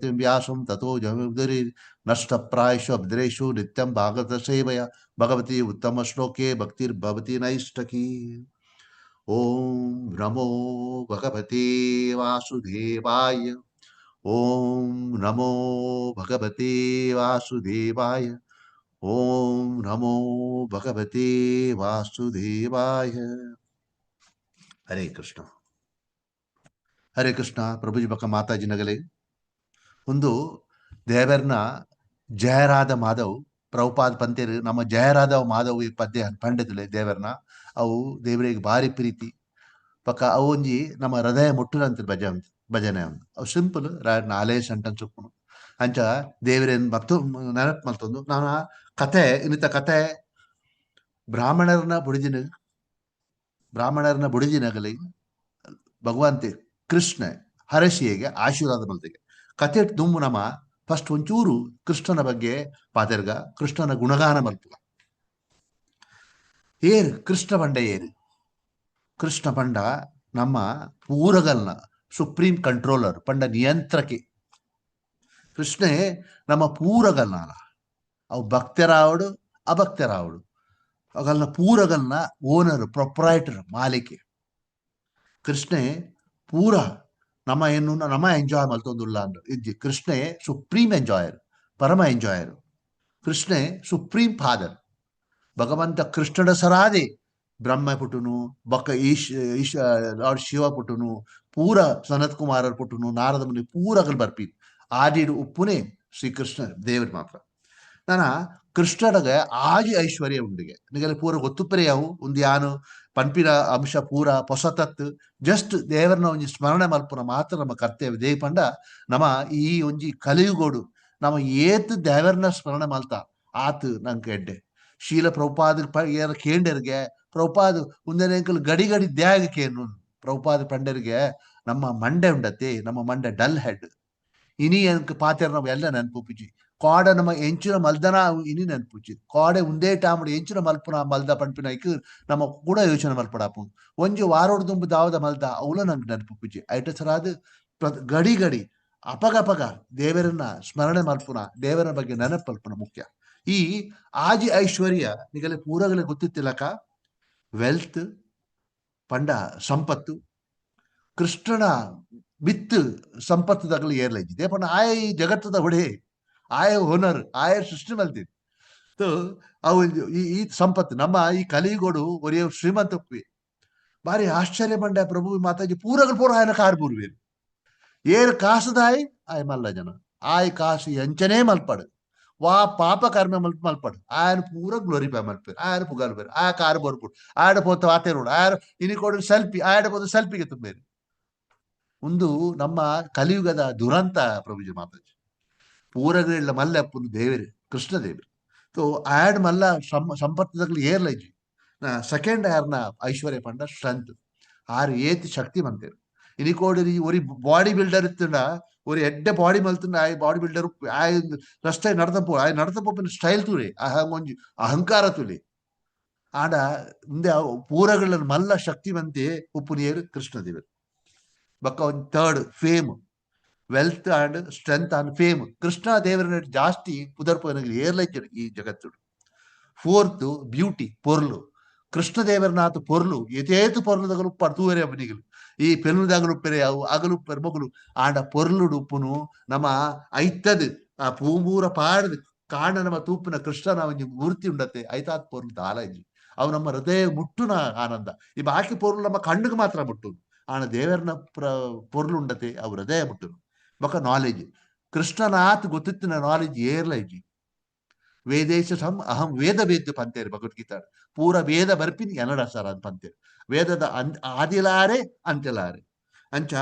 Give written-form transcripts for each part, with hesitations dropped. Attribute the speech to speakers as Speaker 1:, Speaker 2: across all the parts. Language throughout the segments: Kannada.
Speaker 1: ಶಕ್ತಿಂ ವ್ಯಾಸಂ ತಥೋ ಜಗದ್ಗುರಿ ನಷ್ಟಪ್ರಾಯಶು ಅಬ್ದ್ರೇಶು ನಿತ್ಯಂ ಭಾಗವತ ಸೇವಯ ಭಗವತಿ ಉತ್ತಮ ಶ್ಲೋಕೆ ಭಕ್ತಿರ್ಭವತಿ ನೈಷ್ಟಕಿ. ಓಂ ನಮೋ ಭಗವತೆ ವಾಸುದೇವಾಯ. ಓಂ ನಮೋ ಭಗವತೆ ವಾಸುದೇವಾಯ. ಓಂ ನಮೋ ಭಗವತೆ ವಾಸುದೇವಾಯ. ಹರೇ ಕೃಷ್ಣ. ಹರೇ ಕೃಷ್ಣ. ಪ್ರಭುಜಿ ಬಕ್ಕ ಮಾತಾಜಿ ನಗಲೆ ಒಂದು ದೇವರ್ನ ಜಯರಾಧ ಮಾಧವ್ ಪ್ರಭುಪಾದ ಪಂತೇರು ನಮ್ಮ ಜಯರಾಧ ಮಾಧವ್ ಈ ಪದ್ಯ ಪಂಡಿತಲೆ ದೇವರ್ನ ಅವು ದೇವರಿಗೆ ಭಾರಿ ಪ್ರೀತಿ ಪಕ್ಕ ಅವು ಒಂಜಿ ನಮ್ಮ ಹೃದಯ ಮುಟ್ಟುನಂತ ಭಜನೆ ಅಂತ ಅವು ಸಿಂಪಲ್ ನಾಲೇ ಸೆಂಟೆನ್ಸ್ ಉಪ್ಪುನು ಅಂಚ ದೇವರೇನು ಮತ್ತು ನೆನಪು ಮಲ್ತೊಂದು ನಾನು ಕತೆ ಇನ್ನಿತ ಕತೆ ಬ್ರಾಹ್ಮಣರನ್ನ ಬುಡಿಜಿನಗಲಿ ಭಗವಂತೆ ಕೃಷ್ಣ ಹರಶಿಯಗೆ ಆಶೀರ್ವಾದ ಮಲ್ತೆಗೆ ಕತೆ ದುಮ್ಮು ನಮ್ಮ ಫಸ್ಟ್ ಒಂಚೂರು ಕೃಷ್ಣನ ಬಗ್ಗೆ ಪಾತೆರ್ಗ ಕೃಷ್ಣನ ಗುಣಗಾನ ಮಲ್ಪುಗ ಏರು ಕೃಷ್ಣ ಪಂಡ ಏರು ಕೃಷ್ಣ ಪಂಡ ನಮ್ಮ ಪೂರಗಲ್ನ ಸುಪ್ರೀಂ ಕಂಟ್ರೋಲರ್ ಪಂಡ ನಿಯಂತ್ರಕ್ಕೆ ಕೃಷ್ಣೇ ನಮ್ಮ ಪೂರಗಲ್ನ ಅವು ಭಕ್ತರಾವಡು ಅಭಕ್ತರಾವಡು ಅಗಲ್ನ ಪೂರಗಲ್ನ ಓನರ್ ಪ್ರೊಪ್ರೈಟರ್ ಮಾಲಿಕೆ ಕೃಷ್ಣೇ ಪೂರ ನಮ್ಮ ಏನು ನಮ್ಮ ಎಂಜಾಯ್ ಮಲ್ತೊಂದುಲ್ಲ ಅಂದ್ರು ಇಜ್ಜಿ ಕೃಷ್ಣೇ ಸುಪ್ರೀಂ ಎಂಜಾಯರ್ ಪರಮ ಎಂಜಾಯರ್ ಕೃಷ್ಣೇ ಸುಪ್ರೀಂ ಫಾದರ್ ಭಗವಂತ ಕೃಷ್ಣನ ಸರಾದೆ ಬ್ರಹ್ಮ ಪುಟುನು ಬಕ್ಕ ಈಶ ಲಾರ್ಡ್ ಶಿವ ಪುಟುನು ಪೂರ ಸನತ್ ಕುಮಾರರ್ ಪುಟುನು ನಾರದ ಮುನಿ ಪೂರಗಲ್ ಬರ್ಪಿ ಆಡಿಡು ಉಪ್ಪುನೇ ಶ್ರೀಕೃಷ್ಣ ದೇವರು ಮಾತ್ರ ನಾನ ಕೃಷ್ಣನಿಗೆ ಆಜಿ ಐಶ್ವರ್ಯ ಉಂಡಿಗೆ ನಿಗಲೆ ಪೂರ ಗೊತ್ತುಪರೆಯವು ಒಂದು ಯಾನು ಪಂಪಿನ ಅಂಶ ಪೂರ ಪೊಸತತ್ ಜಸ್ಟ್ ದೇವರನ್ನ ಒಂಜಿ ಸ್ಮರಣೆ ಮಲ್ಪುನ ಮಾತ್ರ ನಮ್ಮ ಕರ್ತವ್ಯ ದೇವ್ ಪಂಡ ನಮ್ಮ ಈ ಒಂಜಿ ಕಲಿಯುಗೋಡು ನಮ್ಮ ಏತ್ ದೇವರನ್ನ ಸ್ಮರಣೆ ಮಲ್ತ ಆತ್ ನಂಗೆ ಎಡ್ಡೆ ಶೀಲ ಪ್ರಭುಪಾದ ಕೇಂಡರ್ಗೆ ಪ್ರಭುಪಾದ ಒಂದನೇಕಲ್ ಗಡಿ ದ್ಯಾಗ ಕೇನು ಪ್ರಭುಪಾದ ಪಂಡರಿಗೆ ನಮ್ಮ ಮಂಡೆ ಉಂಡತೆ ನಮ್ಮ ಮಂಡೆ ಡಲ್ ಹೆಡ್ ಇನಿ ಅನ್ಕ ಪಾತೆರ್ ನಾವು ಎಲ್ಲ ನೆನ್ಪುಪಿಜಿ ಕಾಡ ನಮ್ಮ ಎಂಚಿನ ಮಲ್ದನ ಇನಿ ನೆನ್ಪುಚ್ಚಿ ಕಾಡೆ ಉಂದೇ ಟಾಮುಡು ಎಂಚಿನ ಮಲ್ಪುನ ಮಲ್ದ ಪಂಪಿನೈಕ್ ನಮ್ಮ ಕೂಡ ಯೋಚನೆ ಮಲ್ಪಡಾಪು ಒಂಜಿ ವಾರೋಡ್ ದುಂಬು ದಾವದ ಮಲ್ದ ಅವಳ ನಂಗೆ ನೆನ್ಪುಪ್ಪುಜಿ ಐಟ ಸರಾದ ಗಡಿ ಅಪಗ ದೇವರನ್ನ ಸ್ಮರಣೆ ಮಲ್ಪುನ ದೇವರ ಬಗ್ಗೆ ನೆನಪು ಮಲ್ಪುನ ಮುಖ್ಯ ಈ ಆಜಿ ಐಶ್ವರ್ಯ ನಿಗಲೆ ಪೂರಗಲೆ ಗೊತ್ತಿತ್ತಿಲ್ಲಕ ವೆಲ್ತ್ ಪಂಡ ಸಂಪತ್ತು ಕೃಷ್ಣನ ಬಿತ್ತು ಸಂಪತ್ತದಾಗಲಿ ಏರ್ಲೈಜಿದೆ ಪಂಡ ಆಯ ಈ ಜಗತ್ತದ ಹೊಡೆ ಆಯ ಹೊನರ್ ಆಯ ಸೃಷ್ಟಿ ಮಲ್ತಿದ್ ಅವು ಈ ಸಂಪತ್ತು ನಮ್ಮ ಈ ಕಲಿಗೋಡು ಒರಿಯ ಶ್ರೀಮಂತಪ್ಪಿ ಬಾರಿ ಆಶ್ಚರ್ಯ ಪಂಡ ಪ್ರಭು ಮಾತಾಜಿ ಪೂರಗಲ್ ಪೂರ ಆಯನ ಕಾರ್ ಬೂರ್ವೇರು ಏರ್ ಕಾಸದಾಯ್ ಆಯ ಮಲ್ಲ ಜನ ಆಯ್ ಕಾಸು ಎಂಚನೇ ಮಲ್ಪಡು ವಾ ಪಾಪ ಕರ್ಮ ಮಲ್ಪಡು ఆయన ಪೂರ ಗ್ಲೋರಿಫೈ ಮಲ್ಪೇರು ఆయన ಪುಗಾಲು ಬೇರು ಆ ಕಾರ್ ಬರ್ಬಿಡು ಆಡ ಪೋತ ವಾತೇರೋಡು ಆಯ ಇನಿ ಕೊಡ ಸೆಲ್ಫಿ ಆಡ ಪೋತ ಸೆಲ್ಫಿಗೆ ತುಂಬೇರು ಒಂದು ನಮ್ಮ ಕಲಿಯುಗದ ದುರಂತ ಪ್ರಭುಜಿ ಮಾತಾಜಿ ಪೂರಗಳ ಮಲ್ಲಪ್ಪನ ದೇವರು ಕೃಷ್ಣ ದೇವರು ಸೊ ಆಡ್ ಮಲ್ಲ ಸಂಪತ್ತದಾಗಲಿ ಏರ್ಲೈಜಿ ಸೆಕೆಂಡ್ ಯಾರನ್ನ ಐಶ್ವರ್ಯ ಪಂಡ ಸ್ಟ್ರೆಂತ್ ಆರು ಏತಿ ಶಕ್ತಿ ಮಂತೇರು ಇನಿ ಕೋಡಿ ಒರಿ ಬಾಡಿ ಬಿಲ್ಡರ್ ಇತ್ತಂಡ ஒரு எட்ட பாடி மல்த்துண்டு ஆய் பாடி பில்டர் ஆய் ರಸ್ತೆ ನಡತಪ್ಪನ ಸ್ಟೈಲ್ ತುಳಿ ಒಂಜಿ ಅಹಂಕಾರ ತುಳಿ ಆಡ ಮುಂದೆ ಪೂರಗಳ ಮಲ್ಲ ಶಕ್ತಿವಂತೆ ಉಪ್ಪುನಿಯರು ಕೃಷ್ಣದೇವರು ಬಕ್ಕ ಒಂದು third fame wealth and strength and fame Krishna ದೇವರ ಜಾಸ್ತಿ ಪುದರ್ಪನಗಲಿ ಏರ್ಲೈತೆ ಈ ಜಗತ್ತು ಫೋರ್ತ್ ಬ್ಯೂಟಿ ಪೊರ್ಲು ಕೃಷ್ಣ ದೇವರನಾಥ ಪೊರ್ಲು ಎತೇತು ಪೊರ್ಲದಗಲು ಪರ್ತೂವರೆ ಅಬ್ಬನಿಗಲು ಈ ಪೆರುದಾಗಲು ಪೆರೆ ಅವು ಅಗಲು ಪೆರ್ಮಗಲು ಆಂಡ ಪೊರ್ಲುಡು ಉಪ್ಪುನು ನಮ್ಮ ಐತದು ಆ ಪೂಂಬೂರ ಪಾಡದು ಕಾಂಡ ನಮ್ಮ ತೂಪಿನ ಕೃಷ್ಣನ ಒಂಜಿ ಮೂರ್ತಿ ಉಂಡತೆ ಐತಾತ್ ಪೊರ್ಲು ದಾಲಾಜಿ ಅವು ನಮ್ಮ ಹೃದಯ ಮುಟ್ಟುನ ಆನಂದ ಈ ಬಾಕಿ ಪೊರ್ಲು ನಮ್ಮ ಕಣ್ಣಿಗೆ ಮಾತ್ರ ಮುಟ್ಟುನು ಆನ ದೇವರನ ಪೊರ್ಲು ಉಂಡತೆ ಅವು ಹೃದಯ ಮುಟ್ಟುನು ಬೊಕ್ಕ ನಾಲೆಜ್ ಕೃಷ್ಣನಾಥ್ ಗೊತ್ತಿತ್ತಿನ ನಾಲೆಜ್ ಏರ್ಲೈಜಿ ವೇದೇಶ ಅಹಂ ವೇದ ವೇದ್ಯ ಪಂತೇರು ಭಗವದ್ಗೀತಾ ಪೂರ ವೇದ ಬರ್ಪಿನಿ ಎನ್ನಡ ಸರ್ ಅಂತ ಪಂತೇರು ವೇದದ ಆದಿಲಾರೆ ಅಂತೆಲಾರೆ ಅಂಚ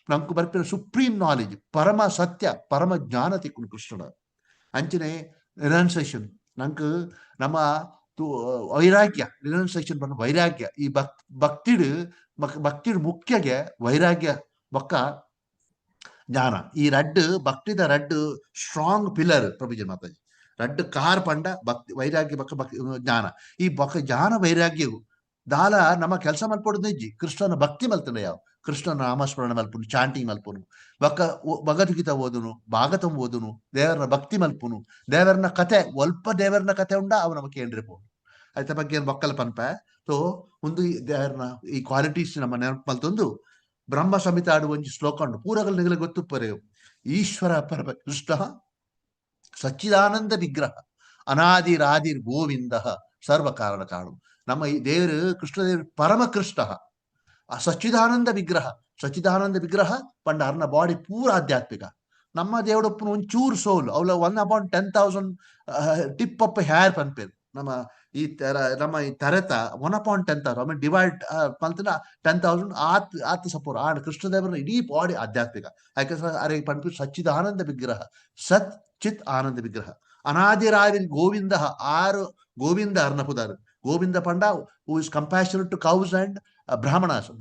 Speaker 1: ನಂಕು ಬರ್ಪಿನ ಸುಪ್ರೀಂ ನಾಲೆಜ್ ಪರಮ ಸತ್ಯ ಪರಮ ಜ್ಞಾನ ತಿಕ್ಕುನು ಕೃಷ್ಣನ ಅಂಚನೆ ರಿನೌನ್ಸೇಷನ್ ನಂಕು ನಮ್ಮ ವೈರಾಗ್ಯ ರಿನೌನ್ಸೇಷನ್ ಬಂದ ವೈರಾಗ್ಯ ಈ ಭಕ್ತಿಡು ಮುಖ್ಯಗೆ ವೈರಾಗ್ಯ ಬೊಕ್ಕ ಜ್ಞಾನ ಈ ರಡ್ಡು ಭಕ್ತಿದ ರಡ್ಡು ಸ್ಟ್ರಾಂಗ್ ಪಿಲ್ಲರ್ ಪ್ರಭುಜಿ ಮಾತಾಜಿ ರಡ್ಡು ಕಾರ್ ಪಂಡ ಭಕ್ತಿ ವೈರಾಗ್ಯ ಬಕ್ಕ ಭಕ್ತಿ ಜ್ಞಾನ ಈ ಬೊಕ್ಕ ಜ್ಞಾನ ವೈರಾಗ್ಯವು ದಾಲ ನಮ್ಮ ಕೆಲಸ ಮಲ್ಪಡುದು ಇಜ್ಜಿ ಕೃಷ್ಣನ ಭಕ್ತಿ ಮಲ್ತನ ಯಾವ ಕೃಷ್ಣ ನಾಮಸ್ಮರಣ ಮಲ್ಪುನು, ಚಾಂಟಿಂಗ್ ಮಲ್ಪುನು, ಭಗವದ್ಗೀತ ಓದುನು, ಭಾಗವತಂ ಓದುನು, ದೇವರನ್ನ ಭಕ್ತಿ ಮಲ್ಪುನು, ದೇವರನ್ನ ಕತೆ ಒಲ್ಪ ದೇವರನ್ನ ಕತೆ ಉಂಡ ಅವ ನಮಗೆ ಕೇಂದ್ರಪೋನು ಐತ ಬಗ್ಗೆ ಮಕ್ಕಳ ಪನ್ಪ. ಸೊ ಒಂದು ದೇವರನ್ನ ಈ ಕ್ವಾಲಿಟೀಸ್ ನಮ್ಮ ನೆನಪು ಮಲ್ತೊಂದು ಬ್ರಹ್ಮ ಸಂಹಿತ ಆಡುವ ಒಂಜಿ ಶ್ಲೋಕ ಉಂಡು ಪೂರಗಳು ನಿಗಲ ಗೊತ್ತು ಪರೆಯು. ಈಶ್ವರ ಪರಮ ಕೃಷ್ಣ ಸಚ್ಚಿದಾನಂದ ವಿಗ್ರಹ ಅನಾದಿರಾದಿರ್ ಗೋವಿಂದ ಸರ್ವ ಕಾರಣ ಕಾರಣ. ನಮ್ಮ ಈ ದೇವರು ಕೃಷ್ಣದೇವರು ಪರಮ ಕೃಷ್ಣ ಆ ಸಚ್ಚಿದಾನಂದ ವಿಗ್ರಹ ಪಂಡ ಅರ್ನ ಬಾಡಿ ಪೂರ ಆಧ್ಯಾತ್ಮಿಕ. ನಮ್ಮ ದೇವಡಪ್ಪನ ಒಂಚೂರು ಸೋಲ್ ಅವಳ 1/10,000 ಟಿಪ್ ಅಪ್ ಹೇರ್ ಪನ್ಪೇರು ನಮ್ಮ ಈ ನಮ್ಮ ಈ ತರೆತ 1/10,000 ಆಮೇಲೆ ಡಿವೈಡ್ ಪಂತನ 10,000 ಆತ್ ಸಪೋರ್ ಆ ಕೃಷ್ಣದೇವರ ಇಡೀ ಬಾಡಿ ಆಧ್ಯಾತ್ಮಿಕ. ಯಾಕೆ ಅರೆ ಪನ್ಪು ಸಚ್ಚಿದಾನಂದ ವಿಗ್ರಹ, ಸತ್ ಚಿತ್ ಆನಂದ ವಿಗ್ರಹ, ಅನಾದಿರಾವಿಲ್ ಗೋವಿಂದ ಆರು ಗೋವಿಂದ ಅರ್ನಪುದಾರು. ಗೋವಿಂದ ಪಂಡ who is compassionate to cows and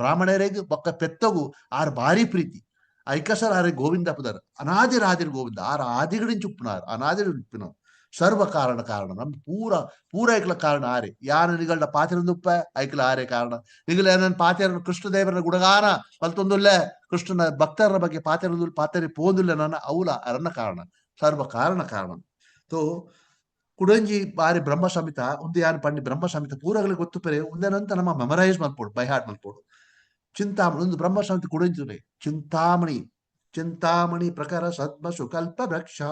Speaker 1: ಬ್ರಾಹ್ಮಣರಿಗೆ ಬೊಕ್ಕ ಪೆತ್ತಗು ಆರು ಭಾರಿ ಪ್ರೀತಿ ಐಕಸರ್ ಆರೆ ಗೋವಿಂದ ಪುದಾರ್ ಅನಾದಿರಾದಿರ್ ಗೋವಿಂದ ಆರು ಆದಿಗಳಿಂಚ ಉಪ್ಪುನಾರು ಅನಾದಿರ ಉಪ್ಪಿನ ಸರ್ವ ಕಾರಣ ನಮ್ ಪೂರ ಐಕ್ಲ ಕಾರಣ ಆರೆ ಯಾರು ನಿಗಳ ಪಾತಿರಂದುಪ್ಪ ಐಕ್ಲ ಆರೆ ಕಾರಣ ನಿಗಲ ಏನನ್ ಪಾತಿರ ಕೃಷ್ಣದೇವರ ಗುಣಗಾನ ಮಲ್ತೊಂದುಲ್ಲೆ ಕೃಷ್ಣನ ಭಕ್ತರ ಬಗ್ಗೆ ಪಾತೆರಿ ಪೋಂದುಲ್ಲೆ ನನ್ನ ಅವಲ ಅರಣ್ಣ ಕಾರಣ ಸರ್ವ ಕಾರಣ. ಸೊ ಕುಡಂಜಿ ಬಾರಿ ಬ್ರಹ್ಮ ಸಂಹಿತ ಒಂದು ಯಾರು ಪಂಡಿ ಬ್ರಹ್ಮ ಸಂಹಿತ ಪೂರಗಳಿಗೆ ಗೊತ್ತು ಪೆರೆ ಒಂದೇನಂತ ನಮ್ಮ ಮೆಮರೈಸ್ ಮಲ್ಪೋಡು ಬೈ ಹಾರ್ಟ್ ಮಲ್ಪೋಡು. ಚಿಂತಾಮಣಿ ಒಂದು ಬ್ರಹ್ಮ ಸಂಹಿತ ಕುಡಂಜಿ ಚಿಂತಾಮಣಿ ಪ್ರಕಾರ ಸದ್ಮಸು ಕಲ್ಪ ವೃಕ್ಷ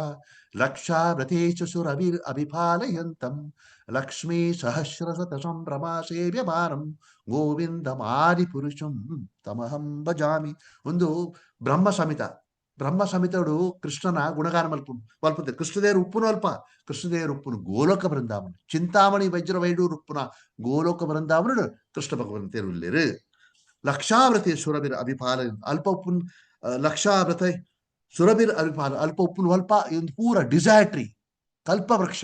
Speaker 1: ಲಕ್ಷಾ ವ್ರತೇಶು ಸುರವಿರ್ ಅಭಿಪಾಲಯಂತಂ ಲಕ್ಷ್ಮೀ ಸಹಸ್ರಶತ ಸಂಭ್ರಮ ಸೇವ್ಯಮಾನಂ ಗೋವಿಂದಮಾದಿ ಪುರುಷಂ ತಮಹಂ ಭಜಾಮಿ. ಒಂದು ಬ್ರಹ್ಮ ಸಮಿತಡು ಕೃಷ್ಣನ ಗುಣಗಾನ ಮಲ್ಪುತ್ತೆ ಕೃಷ್ಣದೇವರು ಉಪ್ಪುನು ಗೋಲೋಕ ಬೃಂದಾವನ ಚಿಂತಾಮಣಿ ವಜ್ರ ವೈಡೂರು ಉಪ್ಪುನ ಗೋಲೋಕ ಬೃಂದಾವನ ಕೃಷ್ಣ ಭಗವಂತ ತೇರುಲ್ಲೇರು. ಲಕ್ಷಾವ್ರತಿ ಸುರಬಿರ ಅಭಿಪಾಲ ಅಲ್ಪ ಉಪ್ಪುನ್ ಲಕ್ಷಾವ್ರತ ಸುರಬಿರ ಅಭಿಪಾಲ ಅಲ್ಪ ಉಪ್ಪುನು ಅಲ್ಪ ಒಂದು ಪೂರ ಡಿಸೈಟ್ರಿ ಕಲ್ಪವೃಕ್ಷ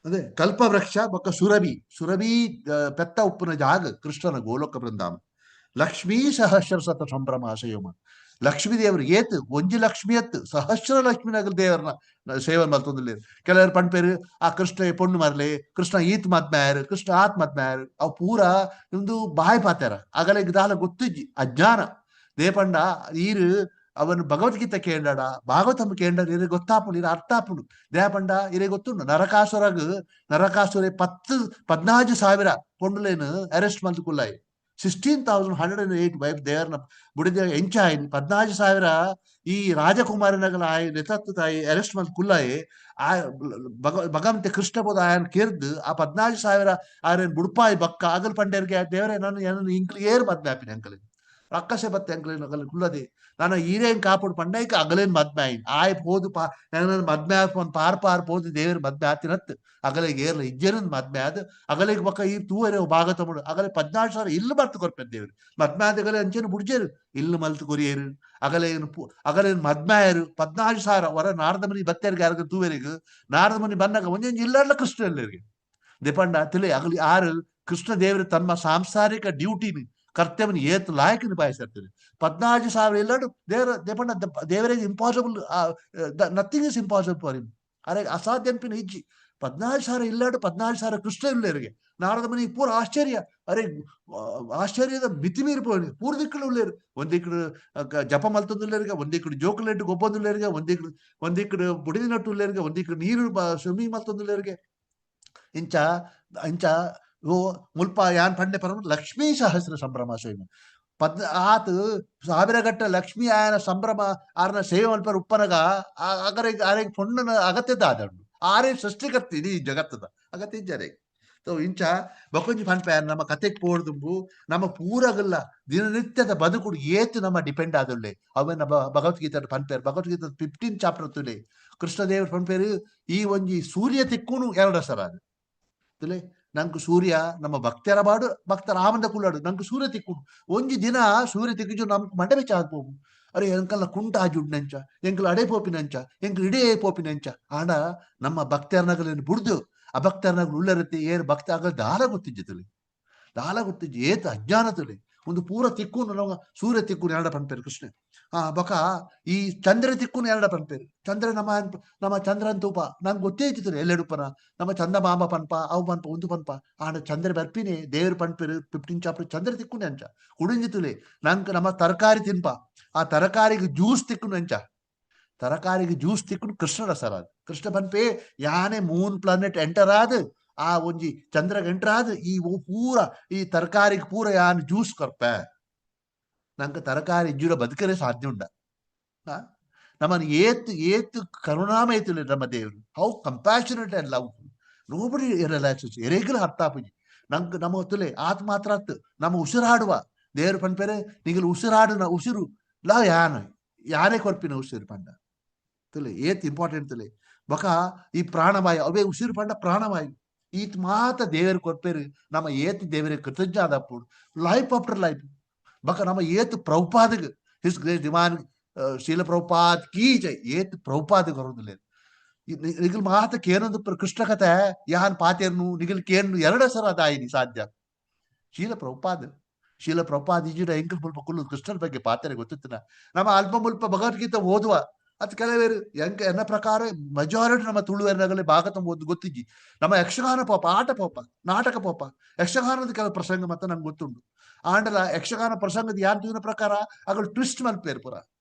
Speaker 1: ಅದೇ ಕಲ್ಪವೃಕ್ಷ ಬೊಕ್ಕ ಸುರಭಿ ಪೆತ್ತ ಉಪ್ಪುನ ಜಾಗ ಕೃಷ್ಣನ ಗೋಲೋಕ ಬೃಂದಾವನ. ಲಕ್ಷ್ಮೀ ಸಹಸ್ರಶತ ಸಂಭ್ರಮ ಆಶಯೋಮ ಲಕ್ಷ್ಮೀ ದೇವರು ಏತ್ ಒಂಜಿ ಲಕ್ಷ್ಮಿ ಎತ್ತು ಸಹಸ್ರ ಲಕ್ಷ್ಮಿ ನಗರ ದೇವರನ್ನ ಸೇವನ್ ಮಲ್ತೊಂದಿಲ್ಲ. ಕೆಲವರು ಪಂಡ್ಪೇರು ಆ ಕೃಷ್ಣ ಪೊಣ್ಣು ಮರ್ಲೆ ಕೃಷ್ಣ ಈತ್ ಮದ್ಮ್ಯಾರು ಕೃಷ್ಣ ಆತ್ ಮದ್ಮ್ಯಾರು ಅವು ಪೂರ ಒಂದು ಬಾಯಿ ಪಾತ್ಯಾರ ಆಗಲೇ ದಾಲ ಗೊತ್ತಿಜ್ಜಿ ಅಜ್ಞಾನ ದೇಪಂಡ ಈರು ಅವನು ಭಗವದ್ಗೀತೆ ಕೇಂಡಾಡ ಭಾಗವತಮ್ಮ ಕೇಂಡ ಇರೇ ಗೊತ್ತಾಪುನು ಇರ ಅರ್ಥಾಪುನು ದೇಪಂಡ ಇರೇ ಗೊತ್ತುಂಡು ನರಕಾಸುರೆ 14,000 ಪೊಂಡುಲೇನು ಅರೆಸ್ಟ್ ಮಲ್ತು ಕುಲ್ಲಾಯಿ 16,108 ವೈಫ್ ದೇವರನ್ನ ಬುಡಿದ ಎಂಚಾಯಿ 14,000 ಈ ರಾಜಕುಮಾರನಗಲ ಆಯ್ ನೆತತ್ತು ತಾಯಿ ಅರೆಸ್ಟ್ ಮಲ್ತು ಕುಲ್ಲಾಯಿ ಆ ಭಗವಂತ ಕೃಷ್ಣ ಬೋದ ಆಯನ್ ಕೇರ್ದು ಆ 14,000 ಆರೇನ್ ಬುಡ್ಪಾಯಿ ಬಕ್ಕ ಆಗಲ್ ಪಂಡೇರ್ಗೆ ದೇವರೇ ನಾನು ಇಂಕ್ಲಿ ಏರ್ ಮದ್ಮ್ಯಾಪಿನ ಅಂಕಲಿ ರಕ್ಕಸೆ ಬತ್ತೆ ಅಂಕಲಿ ನಗಲ್ ಕುಲ್ಲದೆ ನಾನು ಈರೇನ್ ಕಾಪುಡು ಪಂಡೈಕ ಅಗಲೇನ್ ಮದ್ಮ್ಯಾಯಿನ್ ಆಯ್ ಹೋದು ಮದ್ಮ್ಯಾಪನ್ ಪಾರ್ ಪೋದು ದೇವ್ರ ಮದ್ಮೆ ಆತಿನತ್ ಅಗಲಿಗೆ ಏರ್ಲ ಇಜ್ಜೇನಂದ್ ಮದ್ಮೆ ಆದ ಅಗಲಿಗೆ ಬಕ್ಕ ಈ ತೂವರೆ ಭಾಗತಮುಡು ಅಗಲೆ 14,000 ಇಲ್ಲು ಬರ್ತು ಕೊರ್ಪೆದ್ ದೇವ್ರು ಮದ್ಮೆ ಆದ ಅಗಲೆ ಅಂಚೆನು ಬುಡ್ಜೇರು ಇಲ್ಲು ಮಲ್ತು ಕೊರಿಯೇರು ಅಗಲೇನು ಮದ್ಮ್ಯಾಯರು 14,000 ಹೊರ ನಾರದ ಮನಿ ಬತ್ತೇರಿಗೆ ಯಾರಿಗೆ ತೂವರೆಗೆ ನಾರದ ಮನಿ ಬಂದಾಗ ಒಂದೊಂದು ಇಲ್ಲಾಡ್ಲ ಕೃಷ್ಣ ಎಲ್ಲರಿಗೆ ದೆಪಂಡ ತಿಳಿ ಅಗಲಿ ಆರು ಕೃಷ್ಣ ದೇವರು ತಮ್ಮ ಸಾಂಸಾರಿಕ ಡ್ಯೂಟಿನಿ ಕರ್ತವ್ಯನ ಏತ್ ಲಾಯಕ ನಿಭಾಯಿಸಿರ್ತಾರೆ 14,000 ಎಲ್ಲಾಡು ದೇಪಂಡ ದೇವರಿಗೆ impossible nothing is impossible for him ಅರೆ ಅಸಾಧ್ಯ ಅನ್ಪಿನ ಇಜ್ಜಿ 14,000 ಇಲ್ಲಾಡು 14,000 ಕೃಷ್ಣ ಇಲ್ಲೇರಿಗೆ ನಾರದ ಮನಿ ಪೂರ ಆಶ್ಚರ್ಯ ಅರೆ ಆಶ್ಚರ್ಯದ ಮಿತಿ ಮೀರಿಪೋಯಿ ಪೂರ ದಿಕ್ಕಳು ಉಳ್ಳೇರು ಒಂದಿಕ್ಕಡು ಜಪ ಮಲ್ತೊಂದುಲ್ಲೇರಿಗೆ ಒಂದಿಕ್ಕಡು ಜೋಕುಲೆಟ್ಟು ಗೊಬ್ಬೊಂದುಲ್ಲೇರಿಗೆ ಒಂದಿಕ್ಕಡು ಬುಡಿದಿನಟ್ಟು ಉಳ್ಳೇರಿಗೆ ಒಂದಿಕ್ಕಡು ನೀರು ಸ್ವಿಮ್ಮಿಂಗ್ ಮಲ್ತೊಂದುಲ್ಲೇರಿಗೆ ಇಂಚ ಮುಲ್ಪ ಯಾನ್ ಪಂಡೆ ಪರಮ ಲಕ್ಷ್ಮೀ ಸಹಸ್ರ ಸಂಭ್ರಮ ಸೇವೆ ಆತು 1000 ಗಟ್ಟ ಲಕ್ಷ್ಮಿ ಆಯನ ಸಂಭ್ರಮ ಆರನ ಸೇವೆ ಮಲ್ಪರ ಉಪ್ಪನಗ ಅರೆ ಪೊಣ್ಣನ ಅಗತ್ಯದ ಆದಳು ಆರೇ ಸೃಷ್ಟಿಕರ್ತಿ ಇಡೀ ಜಗತ್ತದ ಅಗತ್ಯ ಇಜ್ಜರೆ. ಸೊ ಇಂಚ ಬಕೊಂಜಿ ಪನ್ಪೆ ನಮ್ಮ ಕತೆಗೆ ಪೋಡ್ದುಂಬು ನಮ್ಮ ಪೂರಗಲ್ಲ ದಿನನಿತ್ಯದ ಬದುಕುಡು ಏತು ನಮ್ಮ ಡಿಪೆಂಡ್ ಆದುಲ್ಲೆ ಅವನ ಭಗವದ್ಗೀತೆ ಪನ್ಪೇರು ಭಗವದ್ಗೀತೆ 15 ಚಾಪ್ಟರ್ ತುಲೆ ಕೃಷ್ಣದೇವರು ಪನ್ಪೇರು ಈ ಒಂಜಿ ಸೂರ್ಯ ತಿಕ್ಕುನು 2 ಸರ ಅದು ತುಲೆ ನಂಗೆ ಸೂರ್ಯ ನಮ್ಮ ಭಕ್ತರ ಬಾಡು ಭಕ್ತರ ಆಮಂದ ಕುಳ್ಳಾಡು ನಂಗೆ ಸೂರ್ಯ ತಿಕ್ಕುಡು ಒಂಜಿ ದಿನ ಸೂರ್ಯ ತಿಕ್ಕಿಜು ನಮ್ಗೆ ಮಂಡ ಬೆಚ್ಚ ಆಗ್ಬೋದು ಅರೆ ಎಂಕಲ್ನ ಕುಂಟ ಆಜುಡ್ನಂಚ ಎಂಕಲ್ ಅಡೆ ಪೋಪಿನಂಚ ಎಂಕಲ್ ಇಡೇ ಪೋಪಿನಂಚ ಆಂಡ ನಮ್ಮ ಭಕ್ತರ್ನಗಲೇನು ಬುಡ್ದು ಅಭಕ್ತರ್ನಗಲು ಉಳ್ಳರತಿ ಏರು ಭಕ್ತ ಆಗಲ್ ದಾಲ ಗೊತ್ತಿಜ್ಜಿ ಏತ ಅಜ್ಞಾನತಲೆ ಒಂದು ಪೂರ ತಿಕ್ಕು ನಾವು ಸೂರ್ಯ ತಿಕ್ಕು 2 ಪನ್ಪೇರು ಕೃಷ್ಣ ಬೊಕ ಈ ಚಂದ್ರ ತಿಕ್ಕುನು ಎರಡ ಪನ್ಪೇರು ಚಂದ್ರ ನಮ್ಮ ಚಂದ್ರನ್ ತೂಪ ನಂಗೆ ಗೊತ್ತೇ ಇತ್ತಿತ್ತು ಎಲ್ಲೆಡುಪನ ನಮ್ಮ ಚಂದ ಮಾಮ ಪನ್ಪ ಅವು ಪನ್ಪ ಒಂದು ಪನ್ಪ ಆಂಡ ಚಂದ್ರ ಬರ್ಪಿನಿ ದೇವ್ರು ಪನ್ಪೇರು 15 ಚಾಪ್ಟರ್ ಚಂದ್ರ ತಿಕ್ಕುನೆ ಅಂಚ ಕುಡಿಂಜಿತುಲೆ ನಂಗೆ ನಮ್ಮ ತರಕಾರಿ ತಿನ್ಪ ಆ ತರಕಾರಿಗೆ ಜ್ಯೂಸ್ ತಿಕ್ಕುನು ಅಂಚ ತರಕಾರಿಗೆ ಜ್ಯೂಸ್ ತಿಕ್ಕುನು ಕೃಷ್ಣ ರಸರಾದ್ ಕೃಷ್ಣ ಪನ್ಪೆ ಯಾನೆ 3 ಪ್ಲಾನೆಟ್ ಎಂಟರ್ ಆದ್ ಆ ಒಂಜಿ ಚಂದ್ರಗೆ ಎಂಟರ್ ಆದ್ ಈ ಪೂರ ಈ ತರಕಾರಿಗೆ ಪೂರ ಯಾನ್ ಜ್ಯೂಸ್ ಕೊರ್ಪೆ ನಂಗೆ ತರಕಾರಿ ಇಜ್ಜುಡ ಬದುಕರೆ ಸಾಧ್ಯ ಉಂಡ ನಮ್ಮನ್ನು ಏತ್ ಕರುಣಾಮಯತುಲೆ ನಮ್ಮ ದೇವರು how compassionate and love nobody relaxes ಎರೆಗಿಲ ಹತ್ತಾಪುಜಿ ನಂಗೆ ನಮ್ಮ ಹೊತ್ತುಲೆ ಆತ್ ಮಾತ್ರ ಆತ್ ನಮ್ಮ ಉಸಿರಾಡುವ ದೇವರು ಪನ್ಪೇರೆ ನಿಗಲು ಉಸಿರಾಡುನ ಉಸಿರು ಲವ್ ಯಾನೇ ಕೊರ್ಪಿನ ಉಸಿರು ಪಂಡ ತುಲೆ ಏತ್ ಇಂಪಾರ್ಟೆಂಟ್ ತುಲೆ ಬೊಕ ಈ ಪ್ರಾಣವಾಯು ಅವೇ ಉಸಿರು ಪಂಡ ಪ್ರಾಣವಾಯು ಈತ್ ಮಾತ ದೇವರು ಕೊರ್ಪೇರು ನಮ್ಮ ಏತ್ ದೇವರೇ ಕೃತಜ್ಞ ಆದಪ್ಪು ಲೈಫ್ ಆಫ್ಟರ್ ಲೈಫ್ ಬಕ ನಮ್ಮ ಏತ್ ಪ್ರಭುಪಾದಗ್ ಹಿಸ್ ಗ್ರೇಟ್ ಡಿಮಾನ್ ಶೀಲ ಪ್ರಭುಪಾದ್ ಕೀ ಜೈ ಏತ್ ಪ್ರಭುಪಾದಗ್ ಹೊರದಿಲ್ಲ ನಿಗಲ್ ಮಾತ ಕೇನೊಂದು ಕೃಷ್ಣ ಕಥೆ ಯಾನ್ ಪಾತೇರ್ನು ನಿಗಲ್ ಕೇನು ಎರಡ ಸರ ಅದಾಯಿನಿ ಸಾಧ್ಯ ಶೀಲ ಪ್ರಭುಪಾದ್ ಇಜಿಡ ಎಂಕಲ್ ಮುಲ್ಪ ಕುಲ್ಲು ಕೃಷ್ಣನ ಬಗ್ಗೆ ಪಾತ್ರೆ ಗೊತ್ತಿತ್ತಿನ ನಮ್ಮ ಅಲ್ಪ ಮುಲ್ಪ ಭಗವದ್ಗೀತೆ ಓದುವ ಅದು ಕೆಲವೇರು ಎನ್ನ ಪ್ರಕಾರ ಮೆಜಾರಿಟಿ ನಮ್ಮ ತುಳುವೆರಗಲೇ ಭಾಗವತ ಓದು ಗೊತ್ತಿಜ್ಜಿ ನಮ್ಮ ಯಕ್ಷಗಾನ ಪೋಪ ಆಟ ಪೋಪ ನಾಟಕ ಪೋಪ ಯಕ್ಷಗಾನದ ಕೆಲವು ಪ್ರಸಂಗ ಮತ್ತೆ ನಂಗೆ ಗೊತ್ತುಂಟು ಆಂಡಲ ಯಕ್ಷಗಾನ ಪ್ರಸಂಗದ ಯಾನ್ ತೂವಿನ ಪ್ರಕಾರ ಅಗಳು ಟ್ವಿಸ್ಟ್ ಮಲ್ಪೇರು ಪುರ